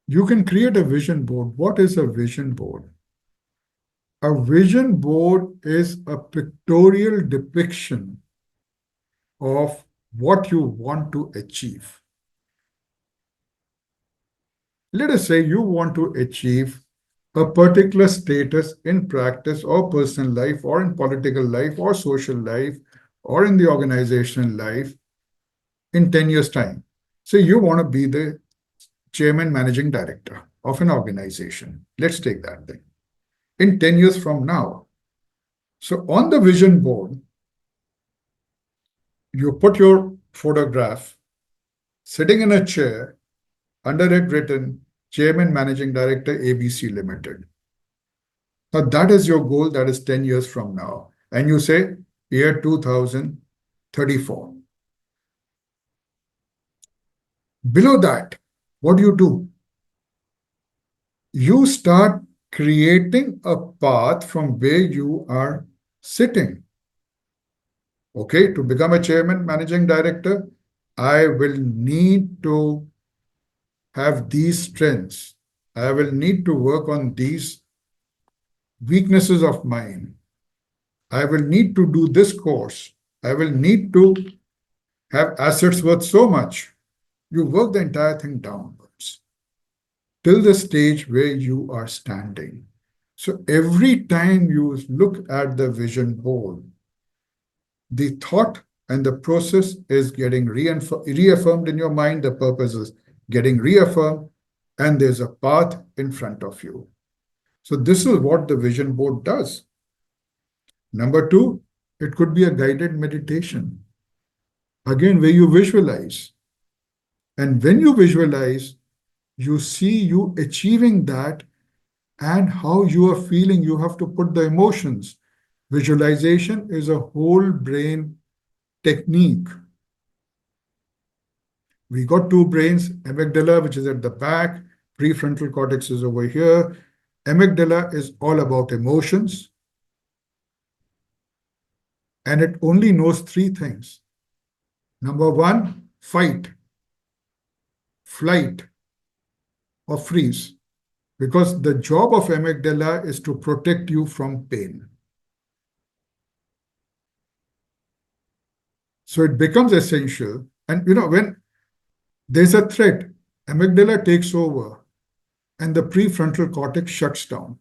You can create a vision board. What is a vision board? A vision board is a pictorial depiction of what you want to achieve. Let us say you want to achieve a particular status in practice or personal life or in political life or social life or in the organizational life in 10 years' time. So you want to be the chairman, managing director of an organization. Let's take that thing. In 10 years from now. So on the vision board, you put your photograph sitting in a chair, under it written, Chairman, Managing Director, ABC Limited. Now that is your goal, that is 10 years from now. And you say, year 2034. Below that, what do? You start creating a path from where you are sitting. Okay, to become a chairman, managing director, I will need to have these strengths. I will need to work on these weaknesses of mine. I will need to do this course. I will need to have assets worth so much. You work the entire thing downwards till the stage where you are standing. So every time you look at the vision board, the thought and the process is getting reaffirmed in your mind. The purpose is getting reaffirmed, and there's a path in front of you. So this is what the vision board does. Number two, it could be a guided meditation. Again, where you visualize. And when you visualize, you see you achieving that and how you are feeling. You have to put the emotions. Visualization is a whole brain technique. We got two brains, amygdala, which is at the back, prefrontal cortex is over here. Amygdala is all about emotions. And it only knows three things. Number one, fight, flight, or freeze. Because the job of amygdala is to protect you from pain. So it becomes essential. And when there's a threat, amygdala takes over and the prefrontal cortex shuts down.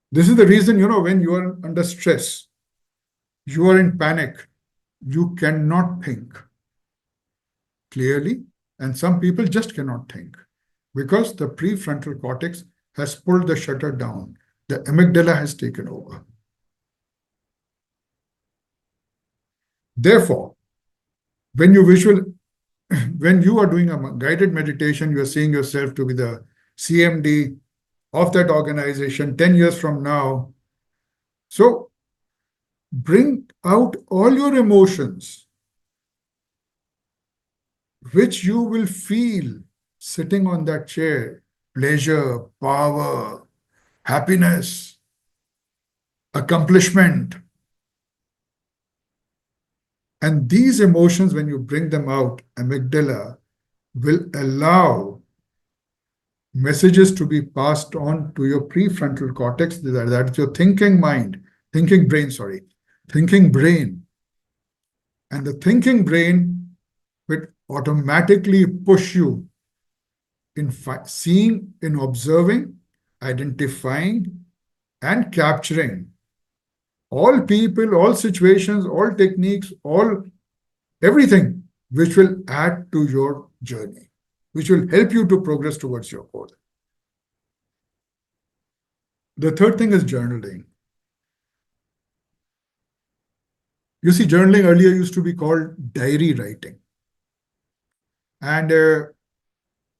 This is the reason, when you are under stress, you are in panic, you cannot think clearly, and some people just cannot think because the prefrontal cortex has pulled the shutter down. The amygdala has taken over. Therefore, when you are doing a guided meditation, you are seeing yourself to be the CMD of that organization 10 years from now. So bring out all your emotions, which you will feel sitting on that chair. Pleasure, power, happiness, accomplishment. And these emotions, when you bring them out, amygdala will allow messages to be passed on to your prefrontal cortex. That's your thinking brain. And the thinking brain will automatically push you in seeing, in observing, identifying, and capturing all people, all situations, all techniques, everything which will add to your journey, which will help you to progress towards your goal. The third thing is journaling. You see, journaling earlier used to be called diary writing. And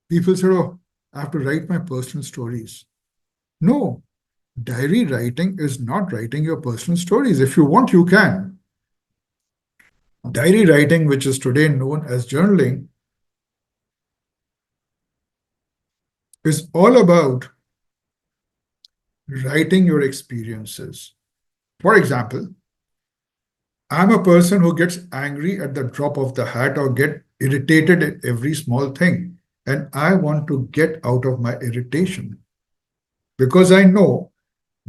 people said, oh, I have to write my personal stories. No, diary writing is not writing your personal stories. If you want, you can. Diary writing, which is today known as journaling, is all about writing your experiences. For example, I'm a person who gets angry at the drop of the hat or get irritated at every small thing. And I want to get out of my irritation because I know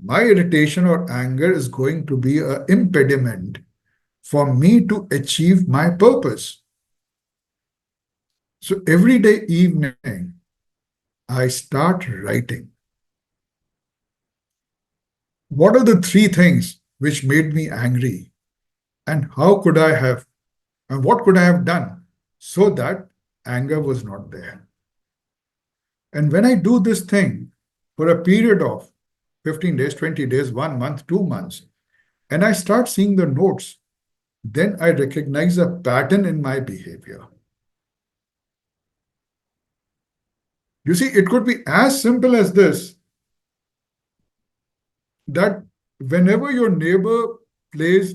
my irritation or anger is going to be an impediment for me to achieve my purpose. So every day evening, I start writing. What are the three things which made me angry? And how could I have, and what could I have done so that anger was not there? And when I do this thing for a period of 15 days, 20 days, 1 month, 2 months, and I start seeing the notes, then I recognize a pattern in my behavior. You see, it could be as simple as this, that whenever your neighbor plays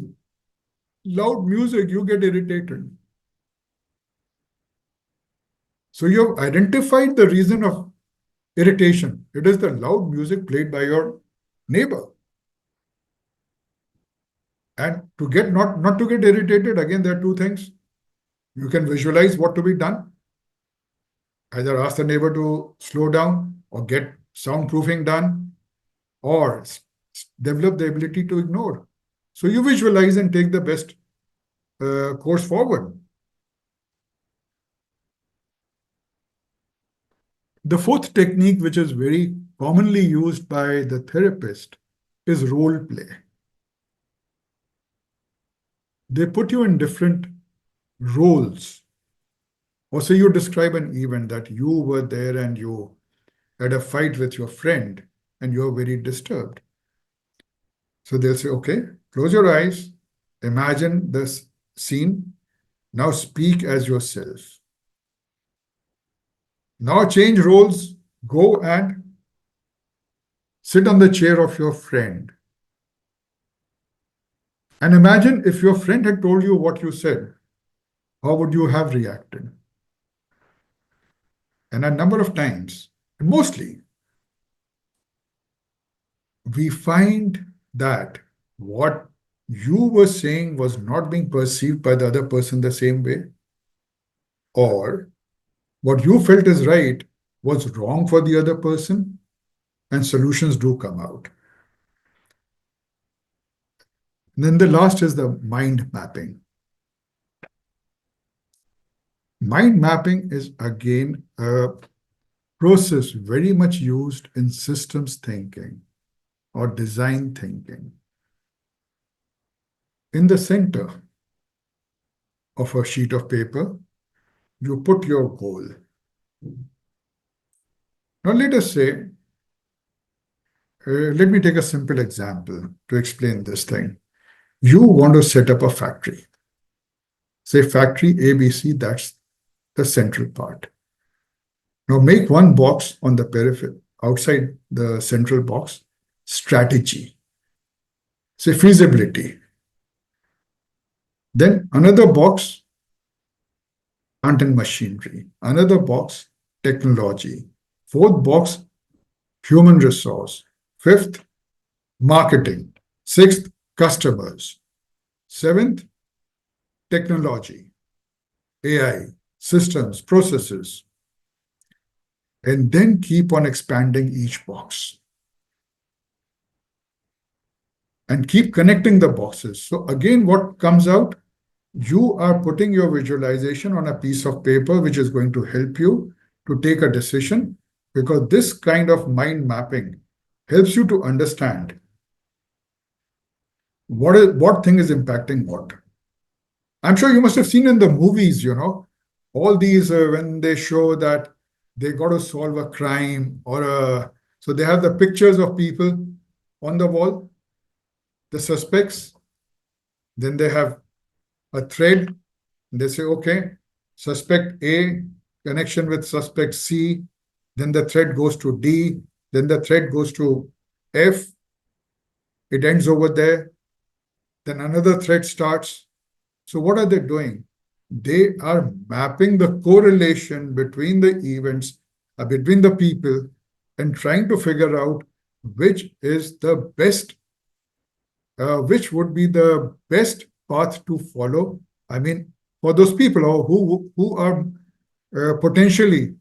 loud music, you get irritated. So you have identified the reason of irritation. It is the loud music played by your neighbor. And to get not to get irritated, again, there are two things. You can visualize what to be done. Either ask the neighbor to slow down or get soundproofing done, or develop the ability to ignore. So you visualize and take the best course forward. The fourth technique, which is very commonly used by the therapist, is role play. They put you in different roles. Or say you describe an event that you were there and you had a fight with your friend and you are very disturbed. So they'll say, okay, close your eyes, imagine this scene, now speak as yourself. Now change roles, go and sit on the chair of your friend. And imagine if your friend had told you what you said, how would you have reacted? And a number of times, mostly, we find that what you were saying was not being perceived by the other person the same way, or what you felt is right was wrong for the other person, and solutions do come out. And then the last is the mind mapping. Mind mapping is again a process very much used in systems thinking or design thinking. In the center of a sheet of paper, you put your goal. Now let us say, let me take a simple example to explain this thing. You want to set up a factory. Say factory ABC, that's the central part. Now make one box on the periphery, outside the central box, strategy. Say feasibility. Then another box, plant and machinery. Another box, technology. Fourth box, human resource. Fifth, marketing. Sixth, customers. Seventh, technology, AI, systems, processes. And then keep on expanding each box. And keep connecting the boxes. So again, what comes out? You are putting your visualization on a piece of paper, which is going to help you to take a decision, because this kind of mind mapping helps you to understand what thing is impacting what. I'm sure you must have seen in the movies, all these when they show that they got to solve a crime so they have the pictures of people on the wall, the suspects, then they have a thread. They say, okay, suspect A, connection with suspect C, then the thread goes to D, then the thread goes to F, it ends over there, then another thread starts. So what are they doing? They are mapping the correlation between the events, between the people, and trying to figure out which is the best, which would be the best path to follow. I mean, for those people who are potentially,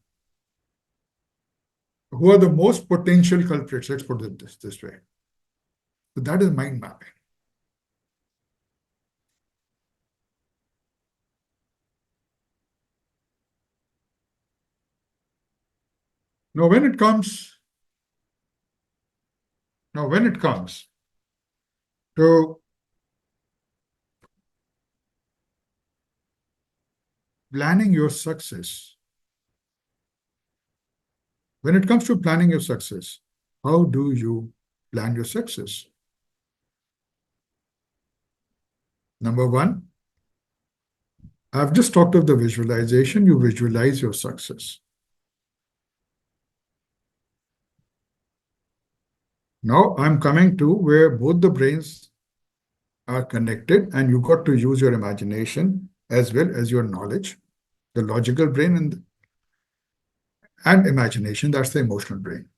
who are the most potential culprits, let's put it this way. So that is mind mapping. Now, when it comes to planning your success, how do you plan your success? Number one, I've just talked of the visualization. You visualize your success. Now I'm coming to where both the brains are connected, and you got to use your imagination as well as your knowledge, the logical brain and imagination, that's the emotional brain.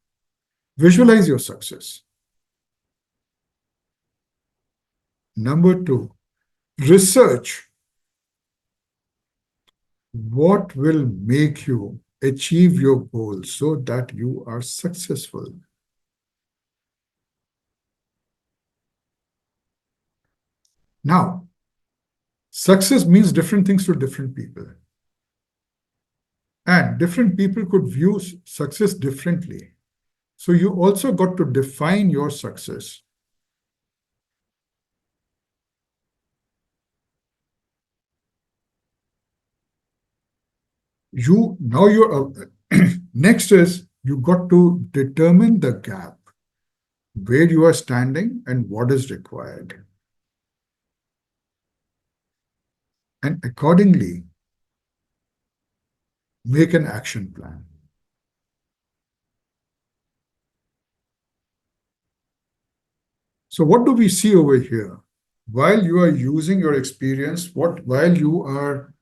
Visualize your success. Number two, research what will make you achieve your goal so that you are successful. Now, success means different things to different people. And different people could view success differently. So you also got to define your success. Next is you got to determine the gap, where you are standing and what is required. And accordingly, make an action plan. So what do we see over here? While you are using your experience, while you are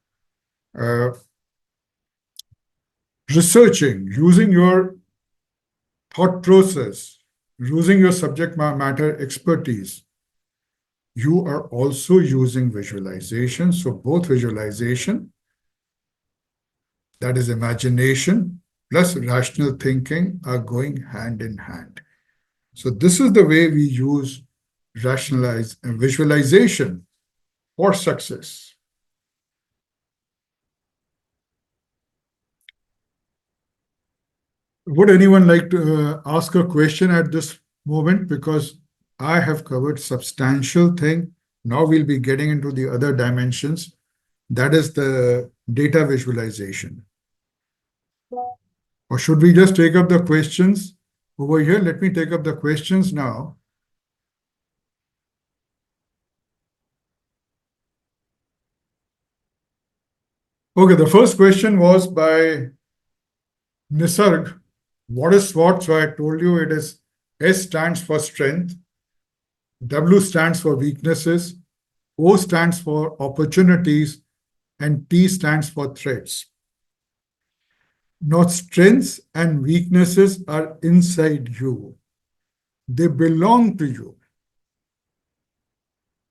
researching, using your thought process, using your subject matter expertise, you are also using visualization. So both visualization, that is imagination, plus rational thinking are going hand in hand. So this is the way we use visualization for success. Would anyone like to ask a question at this moment? Because I have covered substantial thing. Now we'll be getting into the other dimensions. That is the data visualization. Or should we just take up the questions over here? Let me take up the questions now. Okay, the first question was by Nisarg. What is SWOT? So I told you it is S stands for strength, W stands for weaknesses, O stands for opportunities, and T stands for threats. Now, strengths and weaknesses are inside you. They belong to you.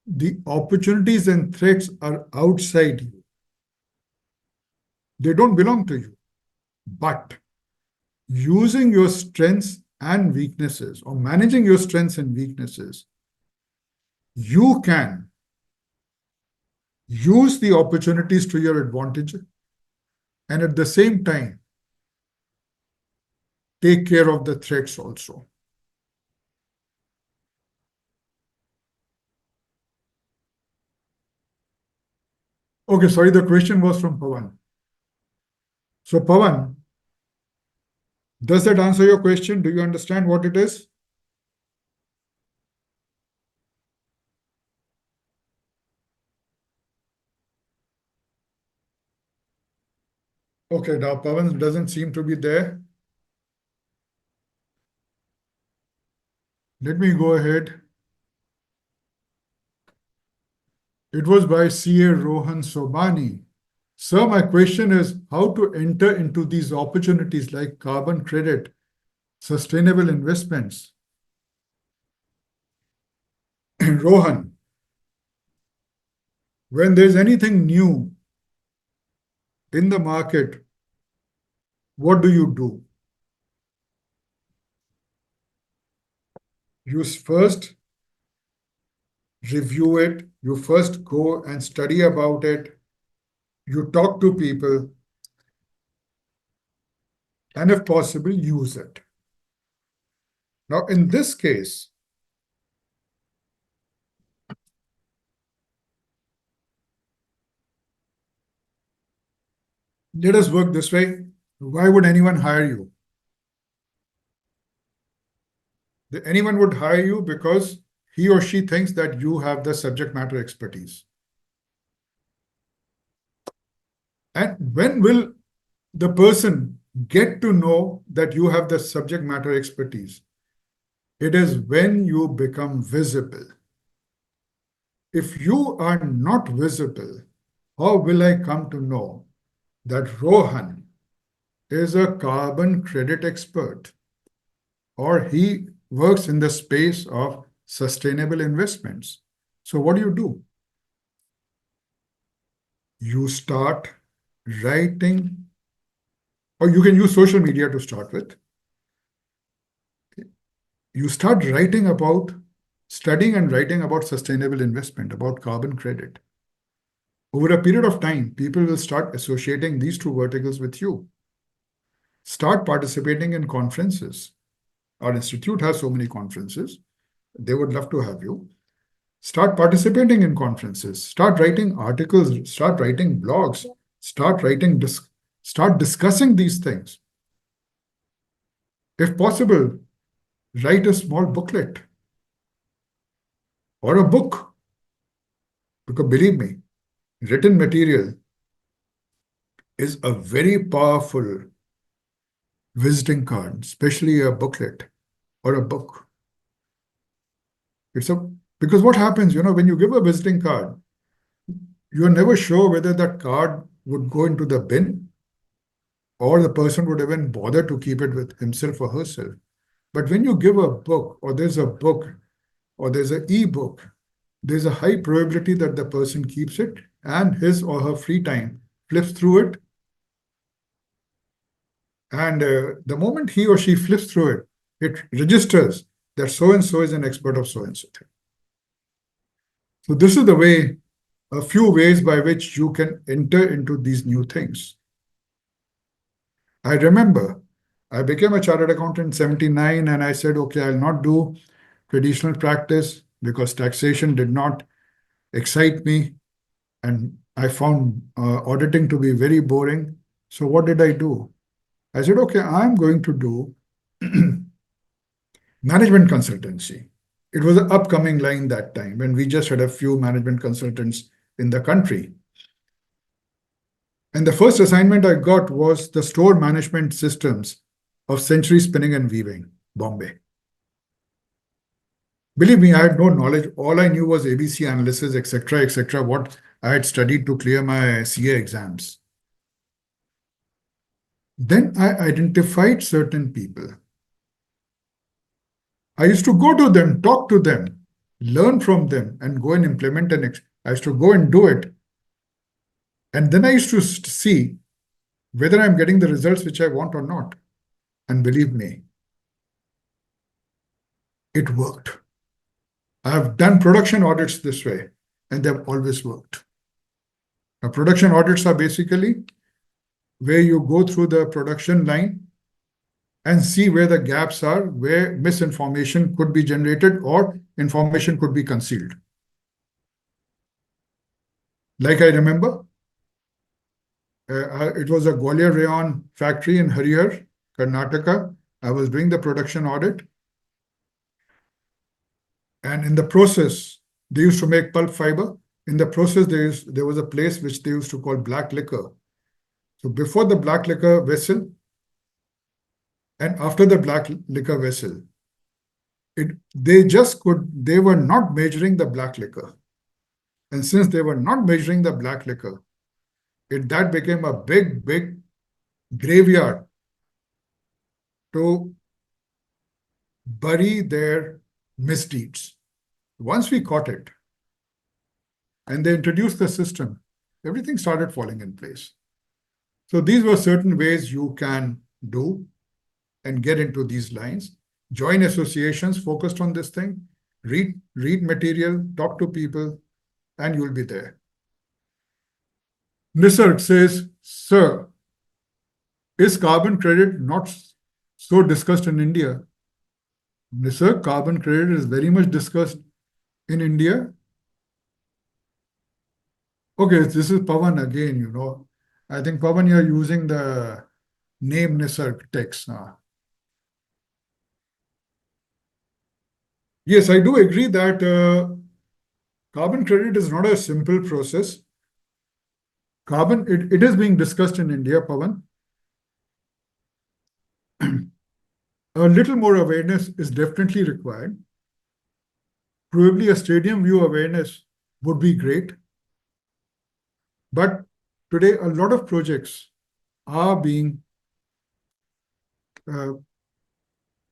The opportunities and threats are outside you. They don't belong to you. But using your strengths and weaknesses, or managing your strengths and weaknesses, you can use the opportunities to your advantage and at the same time take care of the threats also. Okay, sorry, the question was from Pawan. So Pawan, does that answer your question? Do you understand what it is? Okay, now Pawan doesn't seem to be there. Let me go ahead. It was by CA Rohan Sobani. Sir, my question is how to enter into these opportunities like carbon credit, sustainable investments. Rohan, when there's anything new in the market, what do you do? You first review it, you first go and study about it, you talk to people, and if possible, use it. Now, in this case, let us work this way. Why would anyone hire you? Anyone would hire you because he or she thinks that you have the subject matter expertise. And when will the person get to know that you have the subject matter expertise? It is when you become visible. If you are not visible, how will I come to know that Rohan is a carbon credit expert or he works in the space of sustainable investments? So what do? You start writing, or you can use social media to start with. You start writing about, studying and writing about sustainable investment, about carbon credit. Over a period of time, people will start associating these two verticals with you. Start participating in conferences. Our institute has so many conferences. They would love to have you. Start participating in conferences. Start writing articles. Start writing blogs. Start discussing these things. If possible, write a small booklet or a book. Because believe me, written material is a very powerful visiting card, especially a booklet or a book. Because what happens, when you give a visiting card, you're never sure whether that card would go into the bin or the person would even bother to keep it with himself or herself. But when you give a book, or there's a book, or there's an e-book, there's a high probability that the person keeps it and his or her free time flips through it. And the moment he or she flips through it, it registers that so-and-so is an expert of so-and-so thing. So this is the way, a few ways by which you can enter into these new things. I remember I became a chartered accountant in 79 and I said, okay, I'll not do traditional practice because taxation did not excite me. And I found auditing to be very boring. So what did I do? I said, okay, I'm going to do management consultancy. It was an upcoming line that time when we just had a few management consultants in the country. And the first assignment I got was the store management systems of Century Spinning and Weaving, Bombay. Believe me, I had no knowledge. All I knew was ABC analysis, etc., what I had studied to clear my CA exams. Then I identified certain people. I used to go to them, talk to them, learn from them, and go and implement I used to go and do it. And then I used to see whether I'm getting the results which I want or not. And believe me, it worked. I have done production audits this way, and they've always worked. Now, production audits are basically where you go through the production line and see where the gaps are, where misinformation could be generated or information could be concealed. Like I remember, it was a Gwalior Rayon factory in Harihar, Karnataka. I was doing the production audit. And in the process, they used to make pulp fiber. In the process, there was a place which they used to call black liquor. So before the black liquor vessel and after the black liquor vessel, they were not measuring the black liquor. And since they were not measuring the black liquor, that became a big, big graveyard to bury their misdeeds. Once we caught it and they introduced the system, everything started falling in place. So these were certain ways you can do and get into these lines. Join associations focused on this thing, read material, talk to people, and you'll be there. Nisarg says, sir, is carbon credit not so discussed in India? Nisarg, carbon credit is very much discussed in India. Okay, this is Pawan again, you know. I think Pawan, you're using the name Nisarg text now. Yes, I do agree that carbon credit is not a simple process. It is being discussed in India, Pavan. A little more awareness is definitely required. Probably a stadium view awareness would be great. But today, a lot of projects are being,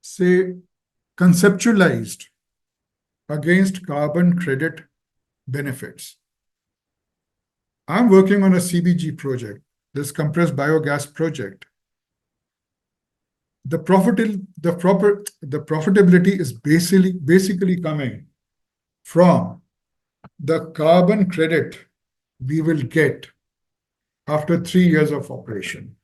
say, conceptualized against carbon credit benefits. I'm working on a CBG project, this compressed biogas project. The profitability is basically coming from the carbon credit we will get after 3 years of operation.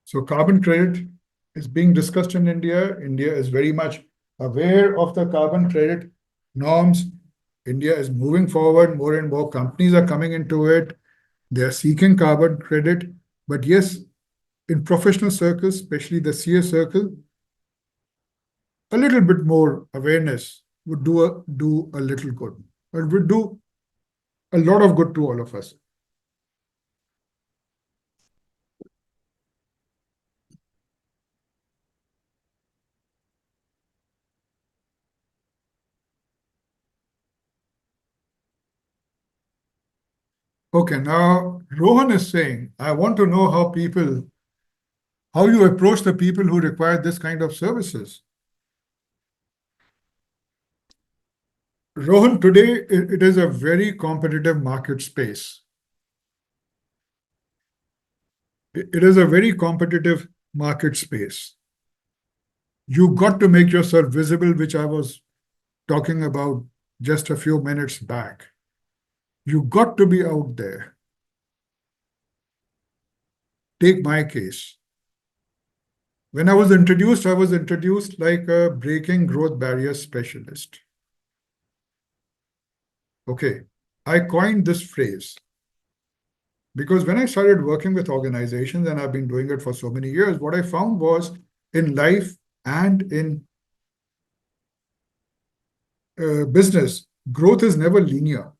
So carbon credit is being discussed in India. India is very much aware of the carbon credit norms. India is moving forward. More and more companies are coming into it. They are seeking carbon credit. But yes, in professional circles, especially the CA circle, a little bit more awareness would do a little good. It would do a lot of good to all of us. Okay, now Rohan is saying, I want to know how you approach the people who require this kind of services. Rohan, today it is a very competitive market space. It is a very competitive market space. You got to make yourself visible, which I was talking about just a few minutes back. You got to be out there. Take my case. When I was introduced like a breaking growth barrier specialist. Okay, I coined this phrase because when I started working with organizations, and I've been doing it for so many years, what I found was in life and in business, growth is never linear.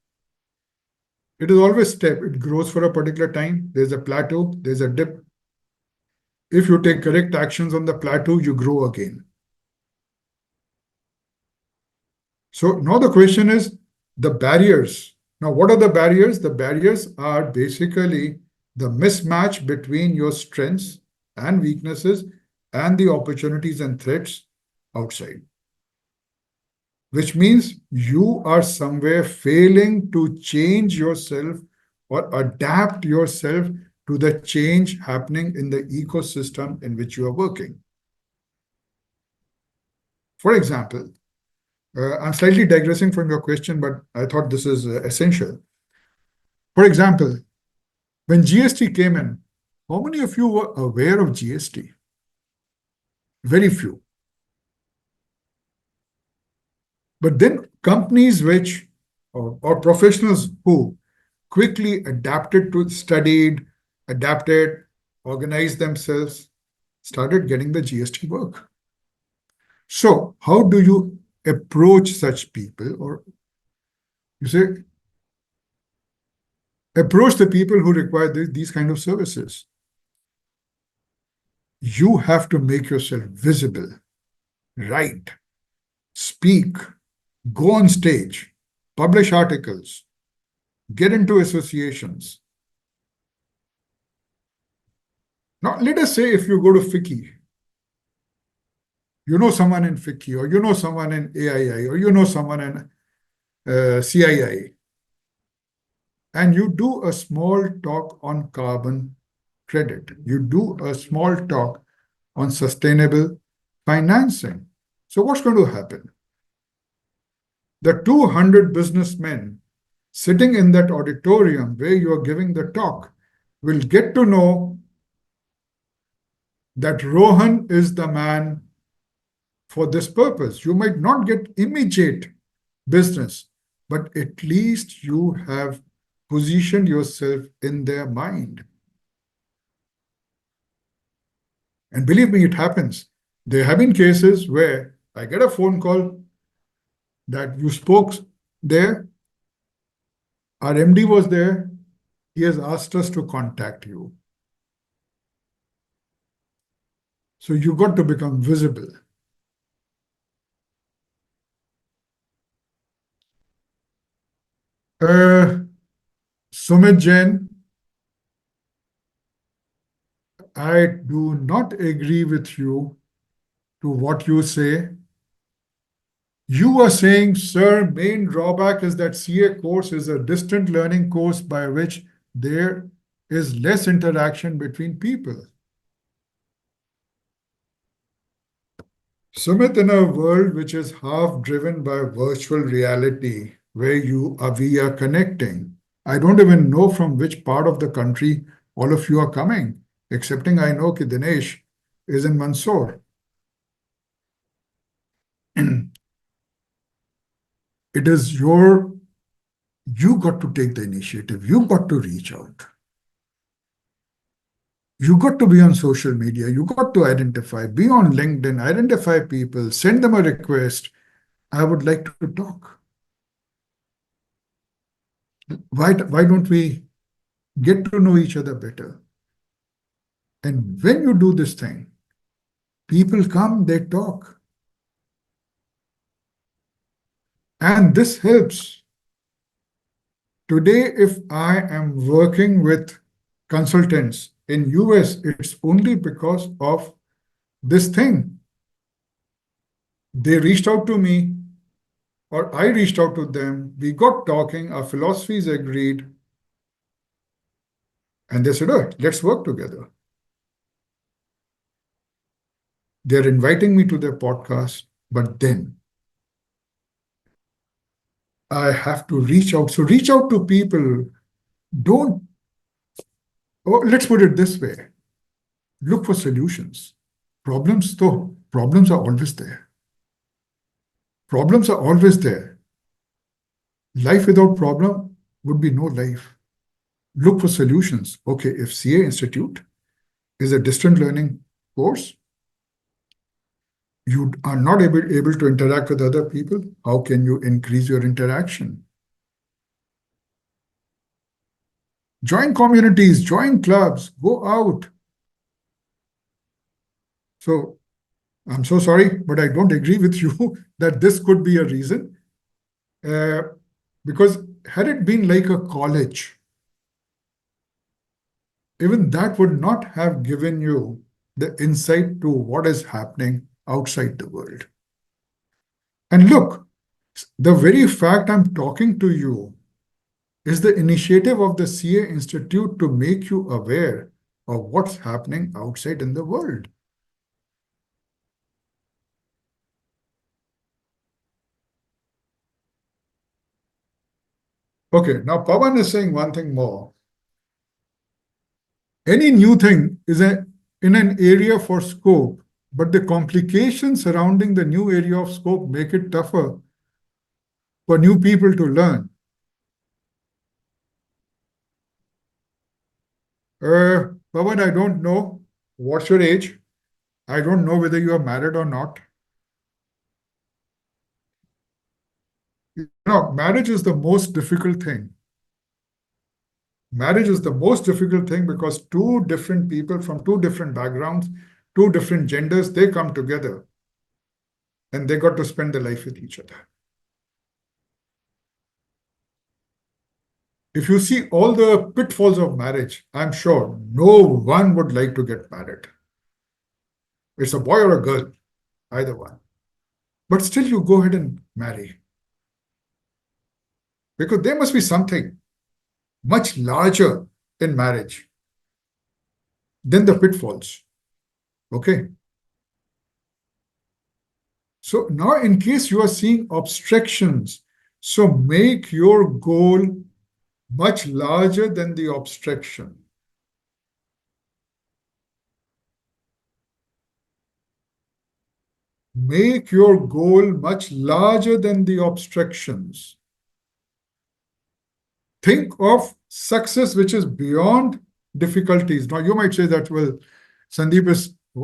It is always step. It grows for a particular time. There's a plateau, there's a dip. If you take correct actions on the plateau, you grow again. So now the question is the barriers. Now, what are the barriers? The barriers are basically the mismatch between your strengths and weaknesses and the opportunities and threats outside. Which means you are somewhere failing to change yourself or adapt yourself to the change happening in the ecosystem in which you are working. For example, I'm slightly digressing from your question, but I thought this is essential. For example, when GST came in, how many of you were aware of GST? Very few. But then companies or professionals who quickly studied, adapted, organized themselves, started getting the GST work. So how do you approach such people? Or you say, Approach the people who require these kind of services. You have to make yourself visible, write, speak, go on stage, publish articles, get into associations. Now, let us say if you go to FICCI, you know someone in FICCI, or you know someone in AII, or you know someone in CII, and you do a small talk on carbon credit, you do a small talk on sustainable financing. So what's going to happen? The 200 businessmen sitting in that auditorium where you are giving the talk will get to know that Rohan is the man for this purpose. You might not get immediate business, but at least you have positioned yourself in their mind. And believe me, it happens. There have been cases where I get a phone call that you spoke there, our MD was there, he has asked us to contact you. So you got to become visible. Sumit Jain, I do not agree with you to what you say. You are saying, sir, main drawback is that CA course is a distant learning course by which there is less interaction between people. Sumit, in a world which is half driven by virtual reality, where we are connecting, I don't even know from which part of the country all of you are coming, excepting I know that Dinesh is in Mansoor. It is you got to take the initiative. You got to reach out. You got to be on social media. You got to identify, be on LinkedIn, identify people, send them a request. I would like to talk. Why don't we get to know each other better? And when you do this thing, people come, they talk. And this helps. Today, if I am working with consultants in US, it's only because of this thing. They reached out to me, or I reached out to them. We got talking, our philosophies agreed. And they said, oh, let's work together. They're inviting me to their podcast, but then I have to reach out. So reach out to people. Let's put it this way. Look for solutions. Problems are always there. Problems are always there. Life without problem would be no life. Look for solutions. Okay, if CA Institute is a distant learning course, you are not able to interact with other people. How can you increase your interaction? Join communities, join clubs, go out. So I'm so sorry, but I don't agree with you that this could be a reason. Because had it been like a college, even that would not have given you the insight to what is happening outside the world. And look, the very fact I'm talking to you is the initiative of the CA Institute to make you aware of what's happening outside in the world. Okay, now Pawan is saying one thing more. Any new thing is in an area for scope, but the complications surrounding the new area of scope make it tougher for new people to learn. Pawan, I don't know what's your age. I don't know whether you are married or not. Marriage is the most difficult thing. Marriage is the most difficult thing because two different people from two different backgrounds, two different genders, they come together and they got to spend their life with each other. If you see all the pitfalls of marriage, I'm sure no one would like to get married. It's a boy or a girl, either one. But still you go ahead and marry. Because there must be something much larger in marriage than the pitfalls. Okay. So now in case you are seeing obstructions, so make your goal much larger than the obstruction. Make your goal much larger than the obstructions. Think of success which is beyond difficulties. Now you might say that, well, Sandeep,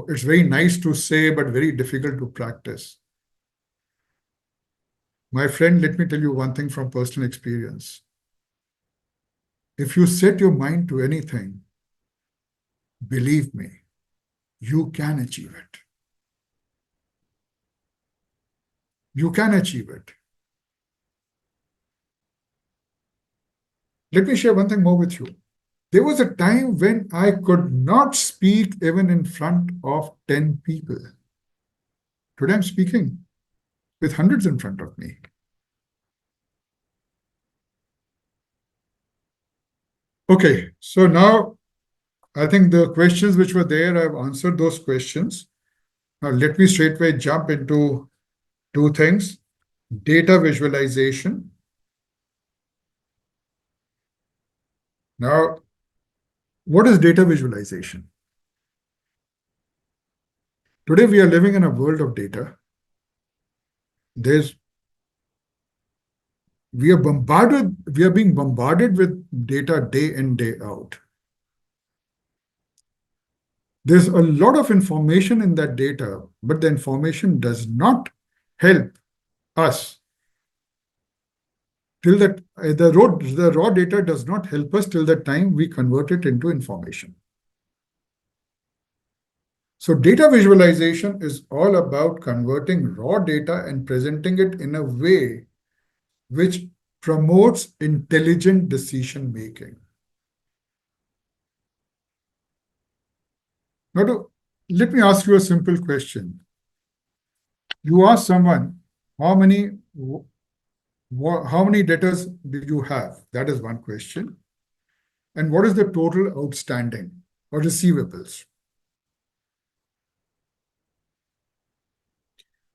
it's very nice to say, but very difficult to practice. My friend, let me tell you one thing from personal experience. If you set your mind to anything, believe me, you can achieve it. You can achieve it. Let me share one thing more with you. There was a time when I could not speak even in front of 10 people. Today I'm speaking with hundreds in front of me. Okay, so now I think the questions which were there, I've answered those questions. Now let me straightway jump into two things. Data visualization. Now, what is data visualization? Today we are living in a world of data. We are being bombarded with data day in, day out. There's a lot of information in that data, but the information does not help us till that the raw data does not help us till the time we convert it into information. So data visualization is all about converting raw data and presenting it in a way which promotes intelligent decision making. Now, let me ask you a simple question. You ask someone, how many debtors do you have? That is one question. And what is the total outstanding or receivables?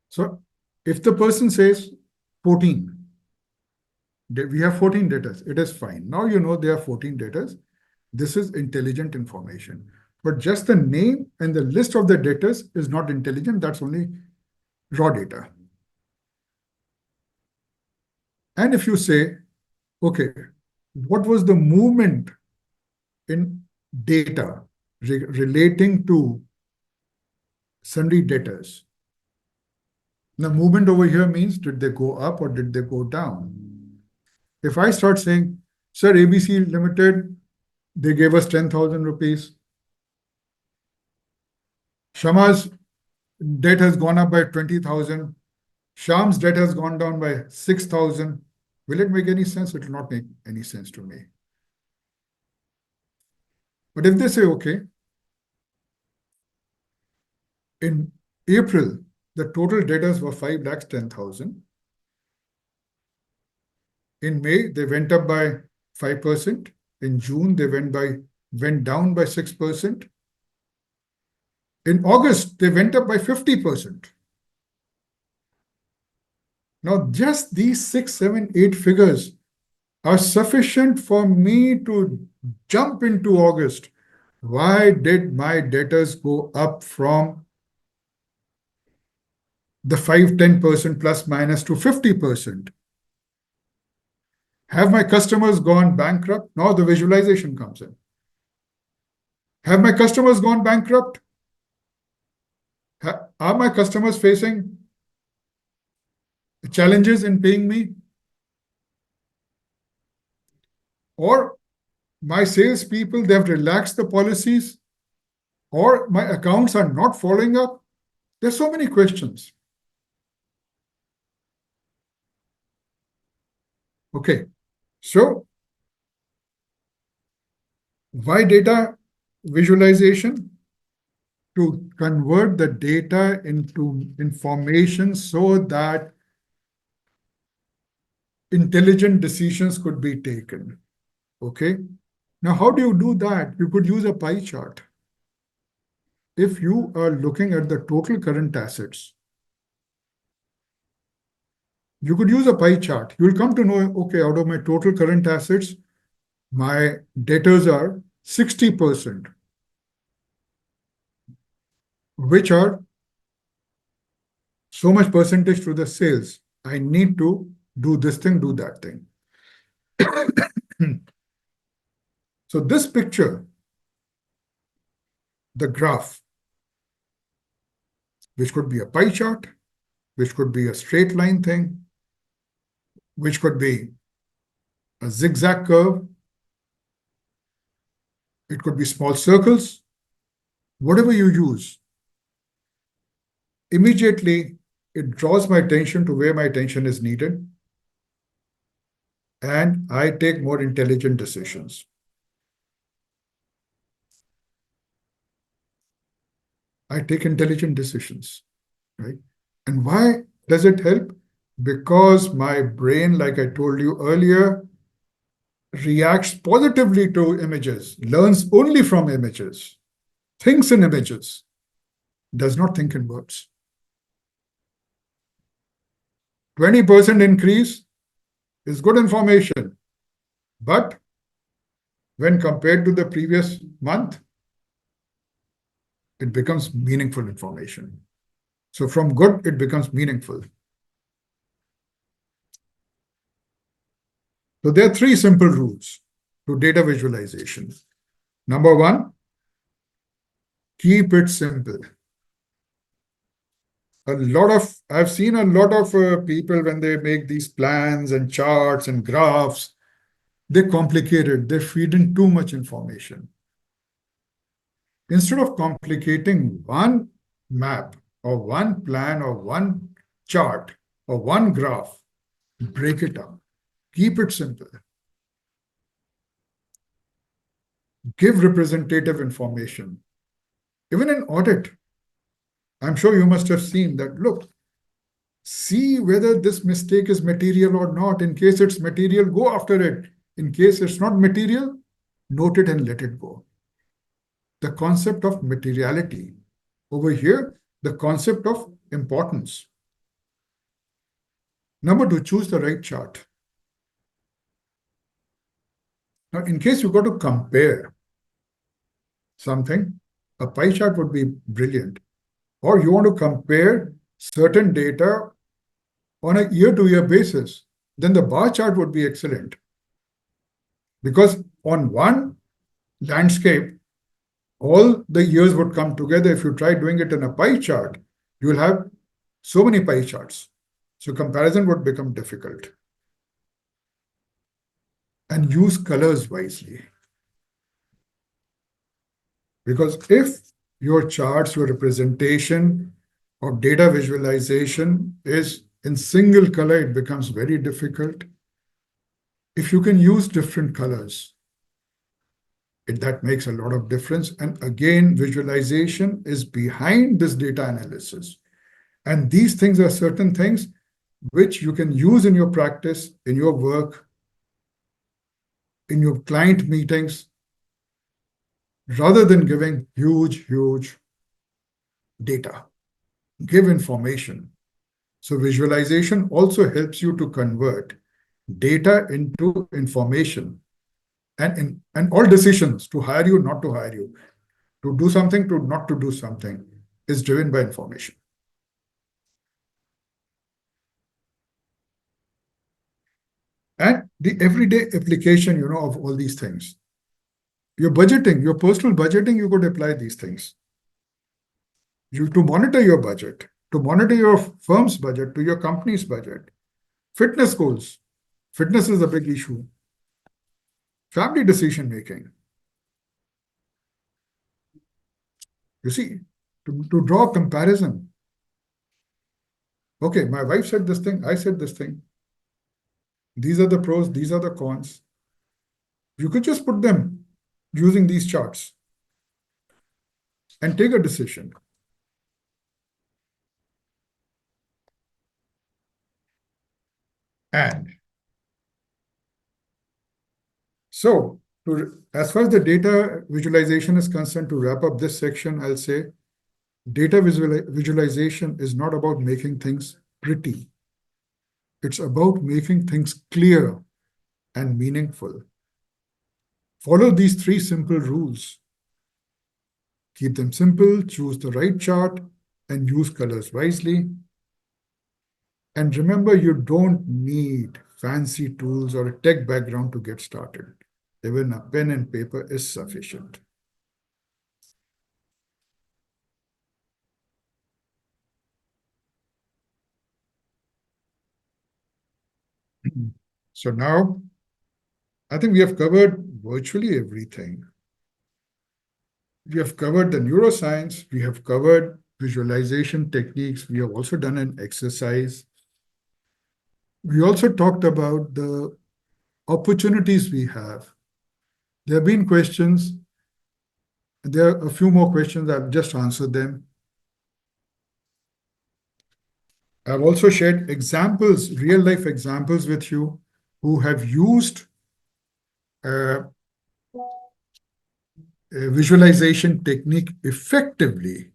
So if the person says 14, we have 14 debtors, it is fine. Now you know there are 14 debtors. This is intelligent information. But just the name and the list of the debtors is not intelligent. That's only raw data. And if you say, okay, what was the movement in data relating to sundry debtors? The movement over here means, did they go up or did they go down? If I start saying, sir, ABC Limited, they gave us 10,000 rupees. Shama's debt has gone up by 20,000. Sham's debt has gone down by 6,000. Will it make any sense? It will not make any sense to me. But if they say, okay, in April, the total debtors were 5,10,000. In May, they went up by 5%. In June, they went down by 6%. In August, they went up by 50%. Now, just these 6, 7, 8 figures are sufficient for me to jump into August. Why did my debtors go up from the 5-10% plus minus to 50%? Have my customers gone bankrupt? Now the visualization comes in. Have my customers gone bankrupt? Are my customers facing challenges in paying me? Or my salespeople, they've relaxed the policies, or my accounts are not following up? There's so many questions. Okay, so why data visualization? To convert the data into information so that intelligent decisions could be taken. Okay. Now, how do you do that? You could use a pie chart. If you are looking at the total current assets, you could use a pie chart. You'll come to know, okay, out of my total current assets, my debtors are 60%, which are so much percentage to the sales. I need to do this thing, do that thing. So this picture, the graph, which could be a pie chart, which could be a straight line thing, which could be a zigzag curve, it could be small circles, whatever you use, immediately it draws my attention to where my attention is needed, and I take more intelligent decisions. I take intelligent decisions, right? And why does it help? Because my brain, like I told you earlier, reacts positively to images, learns only from images, thinks in images, does not think in words. 20% increase is good information, but when compared to the previous month, it becomes meaningful information. So from good, it becomes meaningful. So there are three simple rules to data visualization. Number one, keep it simple. I've seen a lot of people when they make these plans and charts and graphs, they complicate it. They feed in too much information. Instead of complicating one map or one plan or one chart or one graph, break it up. Keep it simple. Give representative information. Even in audit, I'm sure you must have seen that, look, see whether this mistake is material or not. In case it's material, go after it. In case it's not material, note it and let it go. The concept of materiality. Over here, the concept of importance. Number two, choose the right chart. Now, in case you got to compare something, a pie chart would be brilliant. Or you want to compare certain data on a year-to-year basis, then the bar chart would be excellent. Because on one landscape, all the years would come together. If you try doing it in a pie chart, you will have so many pie charts. So comparison would become difficult. And use colors wisely. Because if your charts, your representation of data visualization is in single color, it becomes very difficult. If you can use different colors, that makes a lot of difference. And again, visualization is behind this data analysis. And these things are certain things which you can use in your practice, in your work, in your client meetings, rather than giving huge data. Give information. So visualization also helps you to convert data into information. And all decisions to hire you, not to hire you, to do something, to not to do something, is driven by information. And the everyday application, of all these things. Your budgeting, your personal budgeting, you could apply these things. To monitor your budget, to monitor your firm's budget, to your company's budget. Fitness goals. Fitness is a big issue. family decision making. You see, to draw a comparison. Okay, my wife said this thing, I said this thing. These are the pros, these are the cons. You could just put them using these charts and take a decision. And so, as far as the data visualization is concerned, to wrap up this section, I'll say data visualization is not about making things pretty. It's about making things clear and meaningful. Follow these 3 simple rules. Keep them simple, choose the right chart, and use colors wisely. And remember, you don't need fancy tools or a tech background to get started. Even a pen and paper is sufficient. So now, I think we have covered virtually everything. We have covered the neuroscience, we have covered visualization techniques, we have also done an exercise. We also talked about the opportunities we have. There have been questions. There are a few more questions. I've just answered them. I've also shared examples, real life examples with you who have used a visualization technique effectively,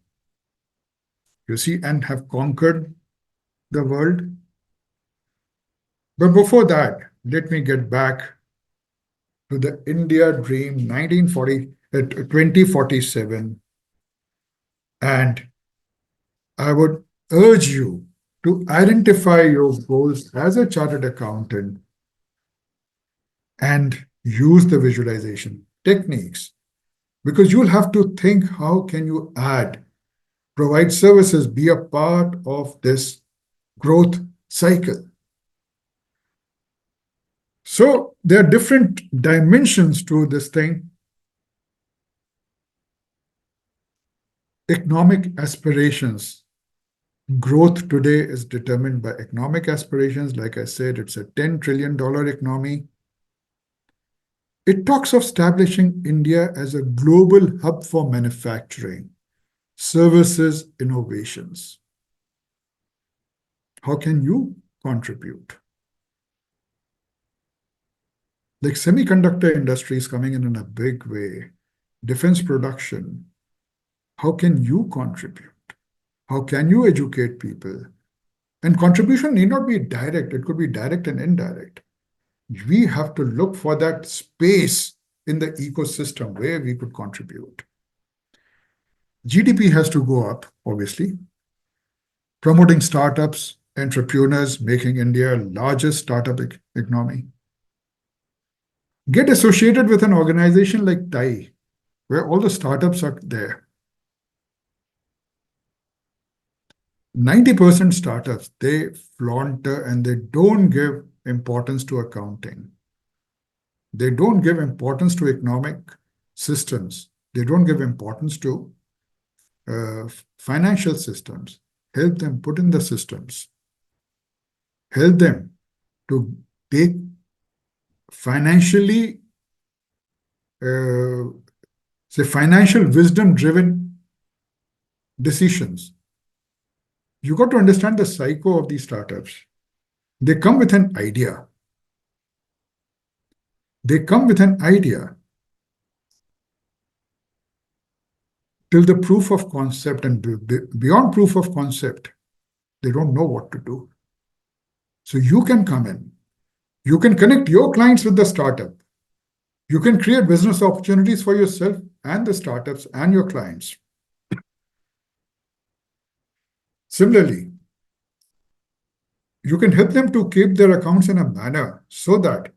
you see, and have conquered the world. But before that, let me get back to the India Dream 2047. And I would urge you to identify your goals as a chartered accountant and use the visualization techniques, because you'll have to think, how can you provide services, be a part of this growth cycle. So there are different dimensions to this thing. Economic aspirations. Growth today is determined by economic aspirations. Like I said, it's a $10 trillion economy. It talks of establishing India as a global hub for manufacturing, services, innovations. How can you contribute? Like semiconductor industry is coming in a big way. Defense production. How can you contribute? How can you educate people? And contribution need not be direct. It could be direct and indirect. We have to look for that space in the ecosystem where we could contribute. GDP has to go up, obviously. Promoting startups, entrepreneurs, making India largest startup economy. Get associated with an organization like TiE, where all the startups are there. 90% startups, they flaunt and they don't give importance to accounting. They don't give importance to economic systems. They don't give importance to financial systems. Help them put in the systems. Help them to take financially, financial wisdom-driven decisions. You got to understand the psycho of these startups. They come with an idea. They come with an idea till the proof of concept, and beyond proof of concept, they don't know what to do. So you can come in. You can connect your clients with the startup. You can create business opportunities for yourself and the startups and your clients. Similarly, you can help them to keep their accounts in a manner so that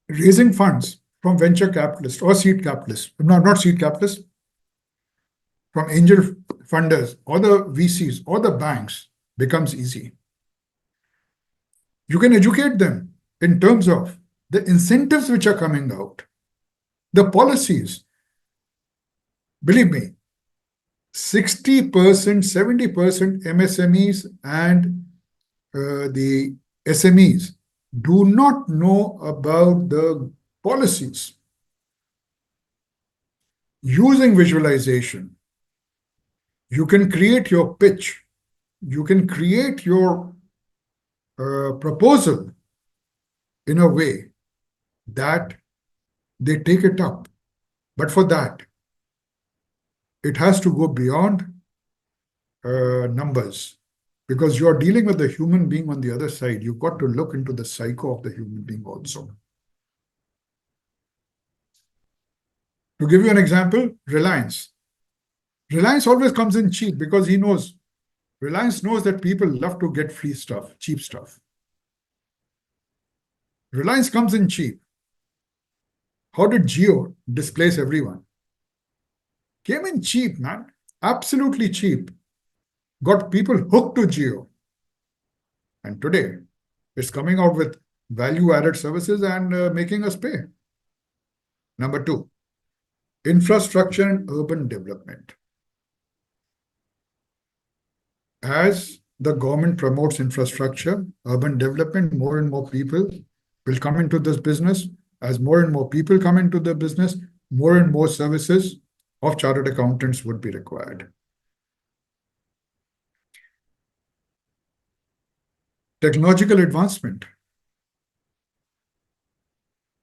raising funds from venture capitalists or seed capitalists, not seed capitalists, from angel funders or the VCs or the banks becomes easy. You can educate them in terms of the incentives which are coming out, the policies. Believe me, 60%, 70% MSMEs and the SMEs do not know about the policies. Using visualization, you can create your pitch, you can create your proposal in a way that they take it up. But for that, it has to go beyond numbers, because you're dealing with the human being on the other side. You've got to look into the psyche of the human being also. To give you an example, Reliance. Reliance always comes in cheap because Reliance knows that people love to get free stuff, cheap stuff. Reliance comes in cheap. How did Jio displace everyone? Came in cheap, man. Absolutely cheap. Got people hooked to Jio. And today, it's coming out with value-added services and making us pay. Number 2, infrastructure and urban development. As the government promotes infrastructure, urban development, more and more people will come into this business. As more and more people come into the business, more and more services of chartered accountants would be required. Technological advancement.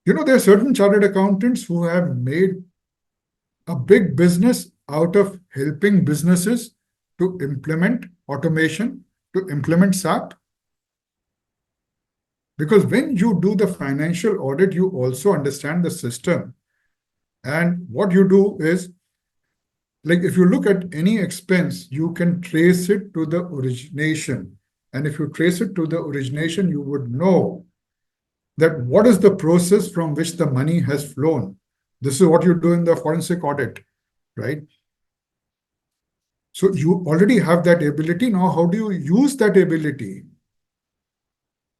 There are certain chartered accountants who have made a big business out of helping businesses to implement automation, to implement SAP. Because when you do the financial audit, you also understand the system. And what you do is, like if you look at any expense, you can trace it to the origination. And if you trace it to the origination, you would know that what is the process from which the money has flown. This is what you do in the forensic audit, right? So you already have that ability. Now, how do you use that ability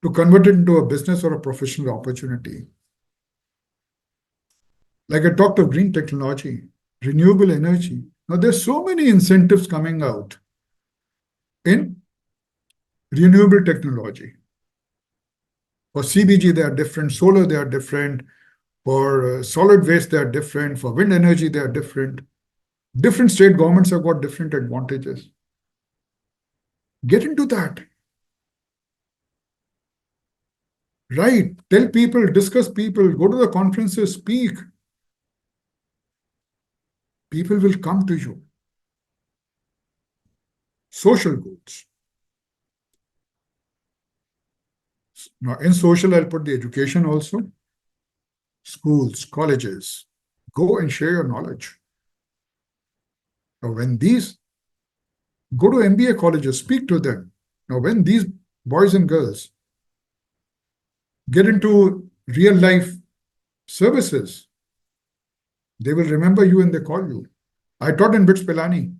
to convert it into a business or a professional opportunity? Like I talked of green technology, renewable energy. Now, there's so many incentives coming out in renewable technology. For CBG, they are different. Solar, they are different. For solid waste, they are different. For wind energy, they are different. Different state governments have got different advantages. Get into that. Write, tell people, discuss people, go to the conferences, speak. People will come to you. Social goods. Now, in social, I'll put the education also. Schools, colleges. Go and share your knowledge. Now, when these go to MBA colleges, speak to them. Now, when these boys and girls get into real life services, they will remember you and they call you. I taught in BITS Pilani,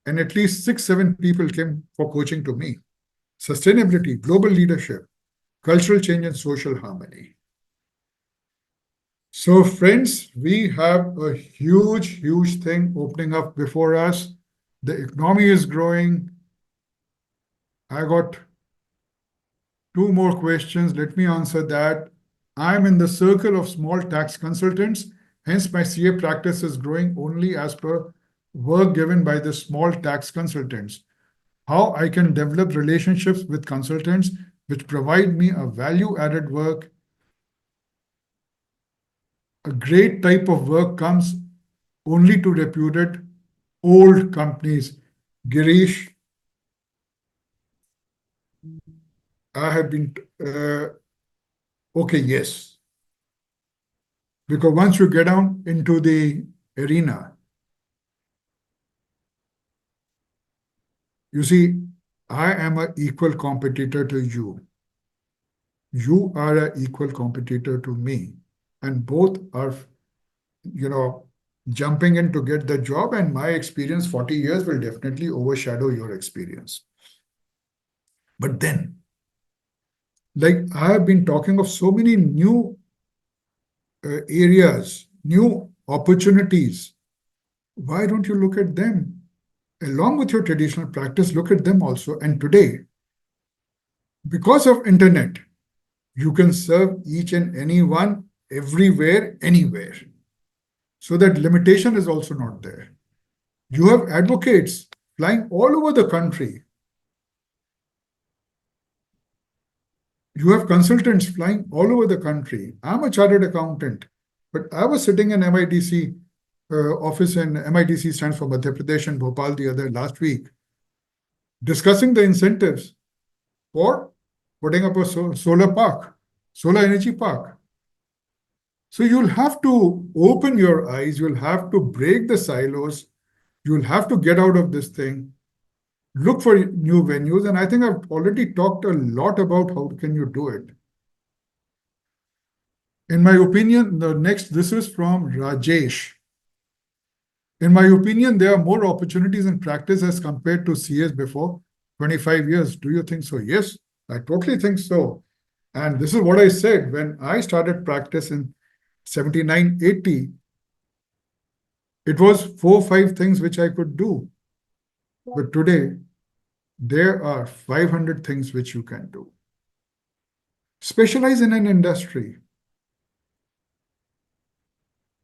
and at least 6, 7 people came for coaching to me. Sustainability, global leadership, cultural change and social harmony. So friends, we have a huge, huge thing opening up before us. The economy is growing. I got 2 more questions. Let me answer that. I'm in the circle of small tax consultants. Hence, my CA practice is growing only as per work given by the small tax consultants. How I can develop relationships with consultants which provide me a value-added work. A great type of work comes only to reputed old companies. Girish, I have been, okay, yes. Because once you get down into the arena, you see, I am an equal competitor to you. You are an equal competitor to me. And both are, jumping in to get the job. And my experience, 40 years, will definitely overshadow your experience. But then, Like I have been talking of so many new areas, new opportunities. Why don't you look at them? Along with your traditional practice, look at them also. And today, because of internet, you can serve each and any one everywhere, anywhere. So that limitation is also not there. You have advocates flying all over the country. You have consultants flying all over the country. I'm a chartered accountant, but I was sitting in MIDC office, and MIDC stands for Madhya Pradesh and Bhopal the other last week, discussing the incentives for putting up a solar park, solar energy park. So you'll have to open your eyes, you'll have to break the silos, you'll have to get out of this thing, look for new venues, and I think I've already talked a lot about how can you do it. In my opinion, this is from Rajesh. In my opinion, there are more opportunities in practice as compared to CS before 25 years. Do you think so? Yes, I totally think so. And this is what I said when I started practice in 79, 80. It was 4 or 5 things which I could do. But today, there are 500 things which you can do. Specialize in an industry.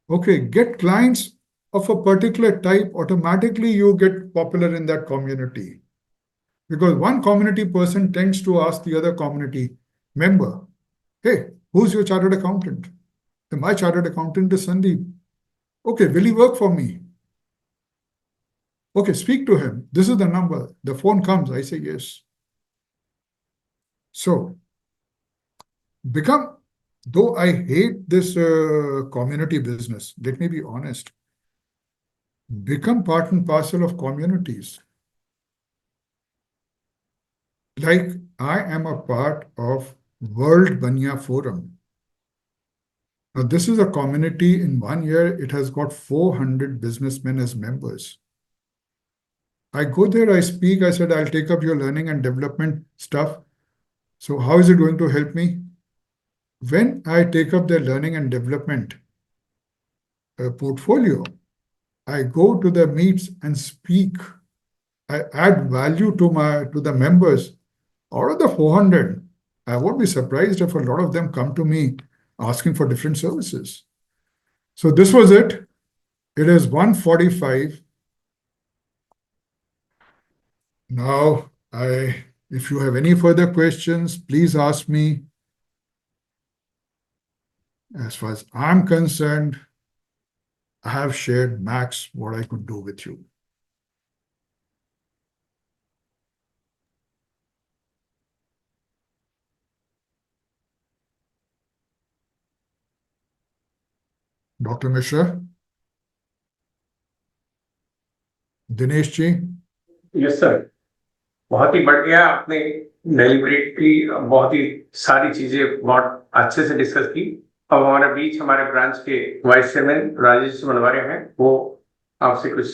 Okay, get clients of a particular type, automatically you get popular in that community. Because one community person tends to ask the other community member, hey, who's your chartered accountant? And my chartered accountant is Sandeep. Okay, will he work for me? Okay, speak to him. This is the number. The phone comes. I say yes. So, though I hate this community business, let me be honest, become part and parcel of communities. Like I am a part of World Banya Forum. Now, this is a community. In 1 year, it has got 400 businessmen as members. I go there, I speak, I said, I'll take up your learning and development stuff. So how is it going to help me? When I take up their learning and development portfolio, I go to the meets and speak. I add value to the members. Out of the 400, I won't be surprised if a lot of them come to me asking for different services. So this was it. It is 1:45. Now, if you have any further questions, please ask me. As far as I'm concerned, I have shared max what I could do with you. Dr. Mishra, Dinesh ji, yes sir, बहुत ही बढ़िया आपने deliberately बहुत ही सारी चीजें बहुत अच्छे से discuss की। अब हमारे बीच हमारे ब्रांच के वाइस चेयरमैन राजेश मनवारे हैं, वो आपसे कुछ।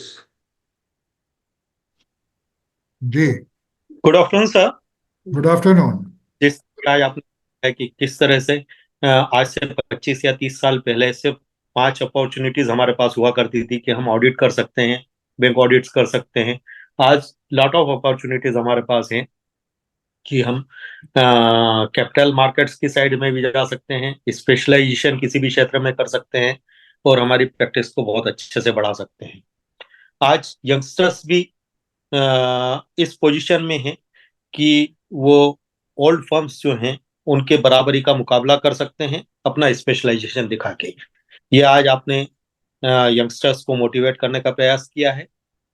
जी, good afternoon sir. Good afternoon. जिस आज आपने बताया कि किस तरह से आज से 25 या 30 साल पहले सिर्फ 5 अपॉर्चुनिटीज हमारे पास हुआ करती थी कि हम ऑडिट कर सकते हैं, बैंक ऑडिट्स कर सकते हैं। आज लॉट ऑफ अपॉर्चुनिटीज हमारे पास हैं कि हम कैपिटल मार्केट्स की साइड में भी जा सकते हैं, स्पेशलाइजेशन किसी भी क्षेत्र में कर सकते हैं और हमारी प्रैक्टिस को बहुत अच्छे से बढ़ा सकते हैं। आज यंगस्टर्स भी इस पोजीशन में हैं कि वो ओल्ड फर्म्स जो हैं उनके बराबरी का मुकाबला कर सकते हैं अपना स्पेशलाइजेशन दिखा के। ये आज आपने यंगस्टर्स को मोटिवेट करने का प्रयास किया है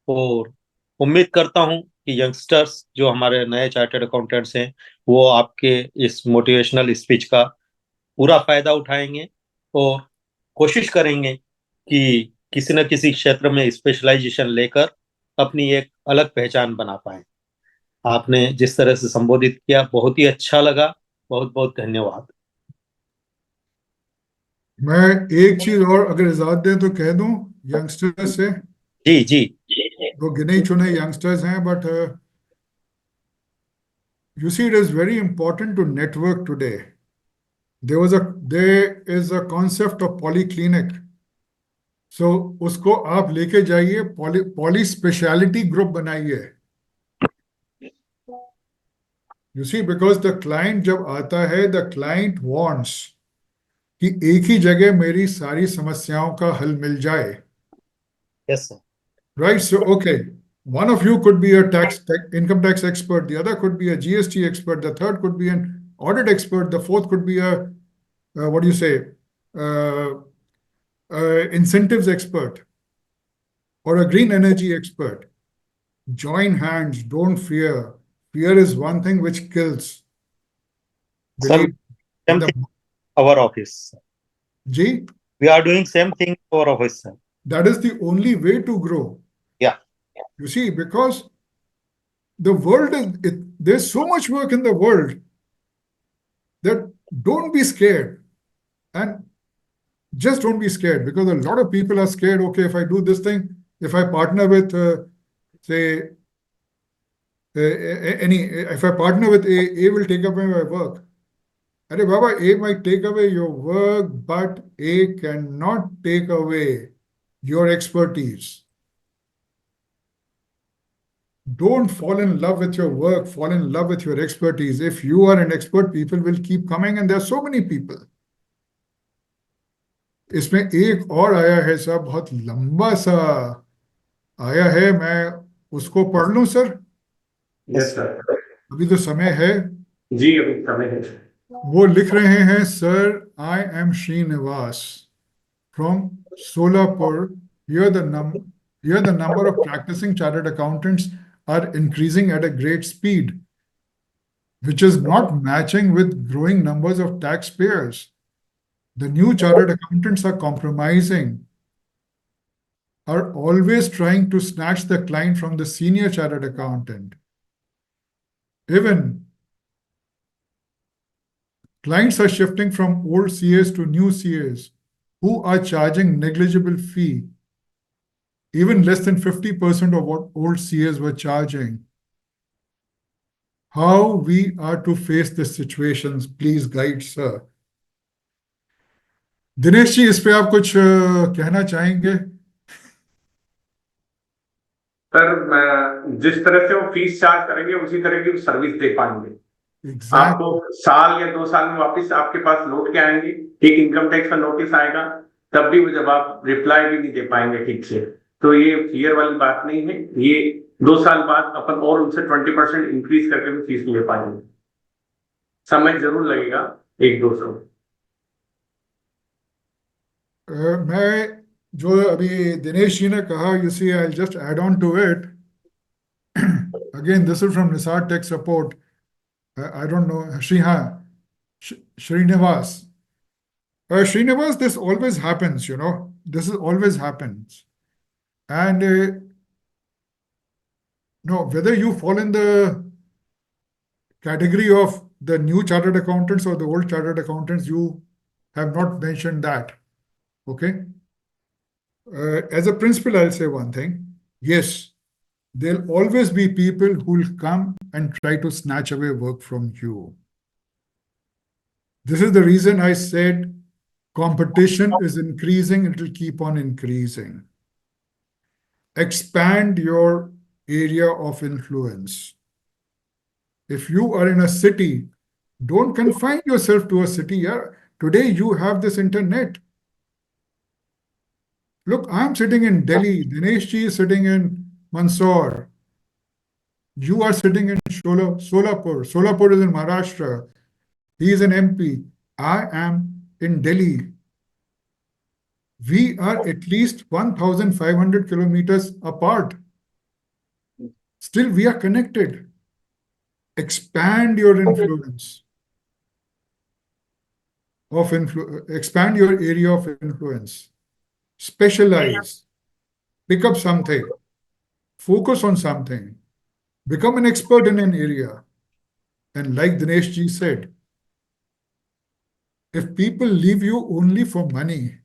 और उम्मीद करता हूं कि यंगस्टर्स जो हमारे नए चार्टर्ड अकाउंटेंट्स हैं वो आपके इस मोटिवेशनल स्पीच का पूरा फायदा उठाएंगे और कोशिश करेंगे कि किसी न किसी क्षेत्र में स्पेशलाइजेशन लेकर अपनी एक अलग पहचान बना पाए। आपने जिस तरह से संबोधित किया बहुत ही अच्छा लगा, बहुत बहुत धन्यवाद। मैं एक चीज और अगर इजाजत दें तो कह दूं यंगस्टर्स से। जी जी वो गिने चुने यंगस्टर्स हैं, but You see, it is very important to network today. There is a concept of polyclinic. So उसको आप लेके जाइए, पॉली स्पेशलिटी ग्रुप बनाइए. You see, because the client जब आता है, the client wants कि एक ही जगह मेरी सारी समस्याओं का हल मिल जाए. Yes, sir. Right? So, okay, one of you could be a income tax expert, the other could be a GST expert, the third could be an audit expert, the fourth could be a, what do you say, incentives expert or a green energy expert. Join hands, don't fear. Fear is one thing which kills. Sir, Believe same the- thing our office. Ji, We are doing same thing in our office, sir. that is the only way to grow. Yeah. You see, because the world there's so much work in the world that don't be scared. And just don't be scared, because a lot of people are scared. Okay, if I do this thing, if I partner with, say, if I partner with A will take away my work. Arey Baba, A might take away your work, but A cannot take away your expertise. Don't fall in love with your work, fall in love with your expertise. If you are an expert, people will keep coming, and there are so many people. इसमें एक और आया है साहब, बहुत लंबा सा आया है, मैं उसको पढ़ लूं सर? Yes sir. अभी तो समय है. जी अभी समय है. वो लिख रहे हैं, sir, I am Srinivas from Solapur. Here the number of practicing chartered accountants are increasing at a great speed, which is not matching with growing numbers of taxpayers. The new chartered accountants are compromising, are always trying to snatch the client from the senior chartered accountant. Even clients are shifting from old CAs to new CAs who are charging negligible fee, even less than 50% of what old CAs were charging. How we are to face this situations, please guide, sir. Dinesh ji, इस पे आप कुछ कहना चाहेंगे? Sir, जिस तरह से वो फीस चार्ज करेंगे उसी तरह की सर्विस दे पाएंगे. Exactly. आपको साल या 2 साल में वापस आपके पास लौट के आएंगे, एक इनकम टैक्स का नोटिस आएगा, तब भी वो जवाब रिप्लाई भी नहीं दे पाएंगे ठीक से. तो ये फियर वाली बात नहीं है. ये 2 साल बाद अपन और उनसे 20% इंक्रीज करके भी फीस ले पाएंगे. समय जरूर लगेगा 1-2 साल. मैं जो अभी दिनेश जी ने कहा, you see, I'll just add on to it. Again, this is from Nisar Tech Support. I don't know, Srinivas. Srinivas, this always happens, you know. This is always happens. And no, whether you fall in the category of the new chartered accountants or the old chartered accountants, you have not mentioned that. Okay. As a principle, I'll say one thing. Yes, there'll always be people who'll come and try to snatch away work from you. This is the reason I said competition is increasing, it will keep on increasing. Expand your area of influence. If you are in a city, don't confine yourself to a city. Yeah? Today you have this internet. Look, I'm sitting in Delhi. Dinesh ji is sitting in Mandsaur. You are sitting in Solapur. Solapur is in Maharashtra. He is an MP. I am in Delhi. We are at least 1,500 kilometers apart. Still, we are connected. Expand your influence. Expand your area of influence. Specialize. Pick up something. Focus on something. Become an expert in an area. And like Dinesh ji said, if people leave you only for money,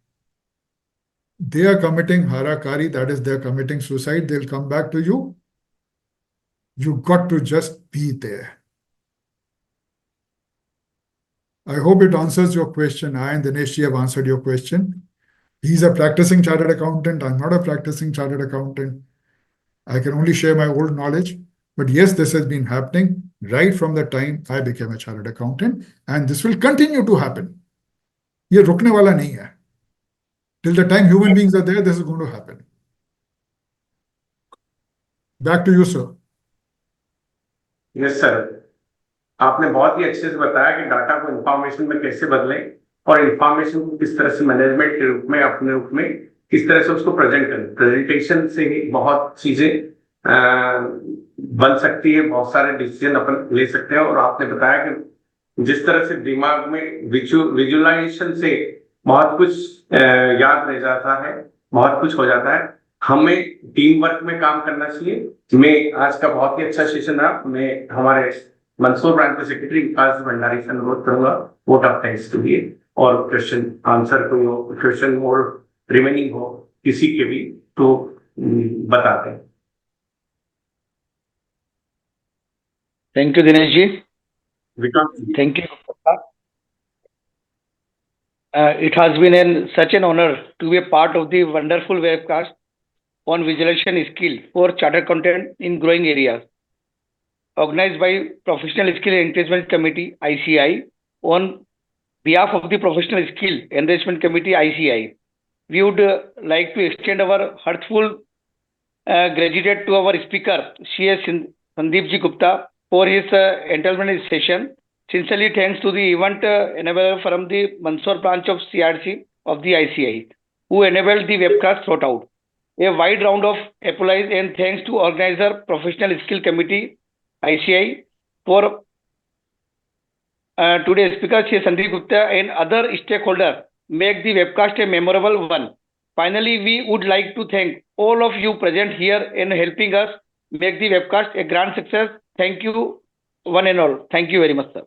they are committing harakari, that is, they're committing suicide, they'll come back to you. You got to just be there. I hope it answers your question. I and Dinesh ji have answered your question. He's a practicing chartered accountant. I'm not a practicing chartered accountant. I can only share my old knowledge. But yes, this has been happening right from the time I became a chartered accountant, and this will continue to happen. ये रुकने वाला नहीं है. Till the time human beings are there, this is going to happen. Back to you, sir. Yes sir, आपने बहुत ही अच्छे से बताया कि डाटा को इंफॉर्मेशन में कैसे बदलें और इंफॉर्मेशन को किस तरह से मैनेजमेंट के रूप में अपने रूप में किस तरह से उसको प्रेजेंट करें. प्रेजेंटेशन से ही बहुत चीजें बन सकती है, बहुत सारे डिसीजन अपन ले सकते हैं. और आपने बताया कि जिस तरह से दिमाग में विजुअलाइजेशन से बहुत कुछ याद रह जाता है, बहुत कुछ हो जाता है. हमें टीम वर्क में काम करना चाहिए. मैं आज का बहुत ही अच्छा सेशन रहा. मैं हमारे मंदसौर ब्रांच के सेक्रेटरी विकास भंडारी से अनुरोध करूंगा वोट ऑफ थैंक्स के लिए, और क्वेश्चन आंसर कोई हो, क्वेश्चन और रिमेनिंग हो किसी के भी तो बताते हैं. Thank you, Dinesh ji. Vikas ji. Thank you. It has been such an honor to be a part of the wonderful webcast on visualization skill for chartered accountant in growing areas, organized by Professional Skill Encouragement Committee (ICI) on behalf of the Professional Skill Enrichment Committee (ICI). We would like to extend our heartfelt gratitude to our speaker, CS Sandeep Ji Gupta, for his entitlement session. Sincerely thanks to the event enabler from the Mandsaur branch of CRC of the ICI, who enabled the webcast throughout. A wide round of applause and thanks to organizer Professional Skill Committee ICI for today's speaker Shri Sandeep Gupta and other stakeholders make the webcast a memorable one. Finally, we would like to thank all of you present here in helping us make the webcast a grand success. Thank you one and all. Thank you very much, sir.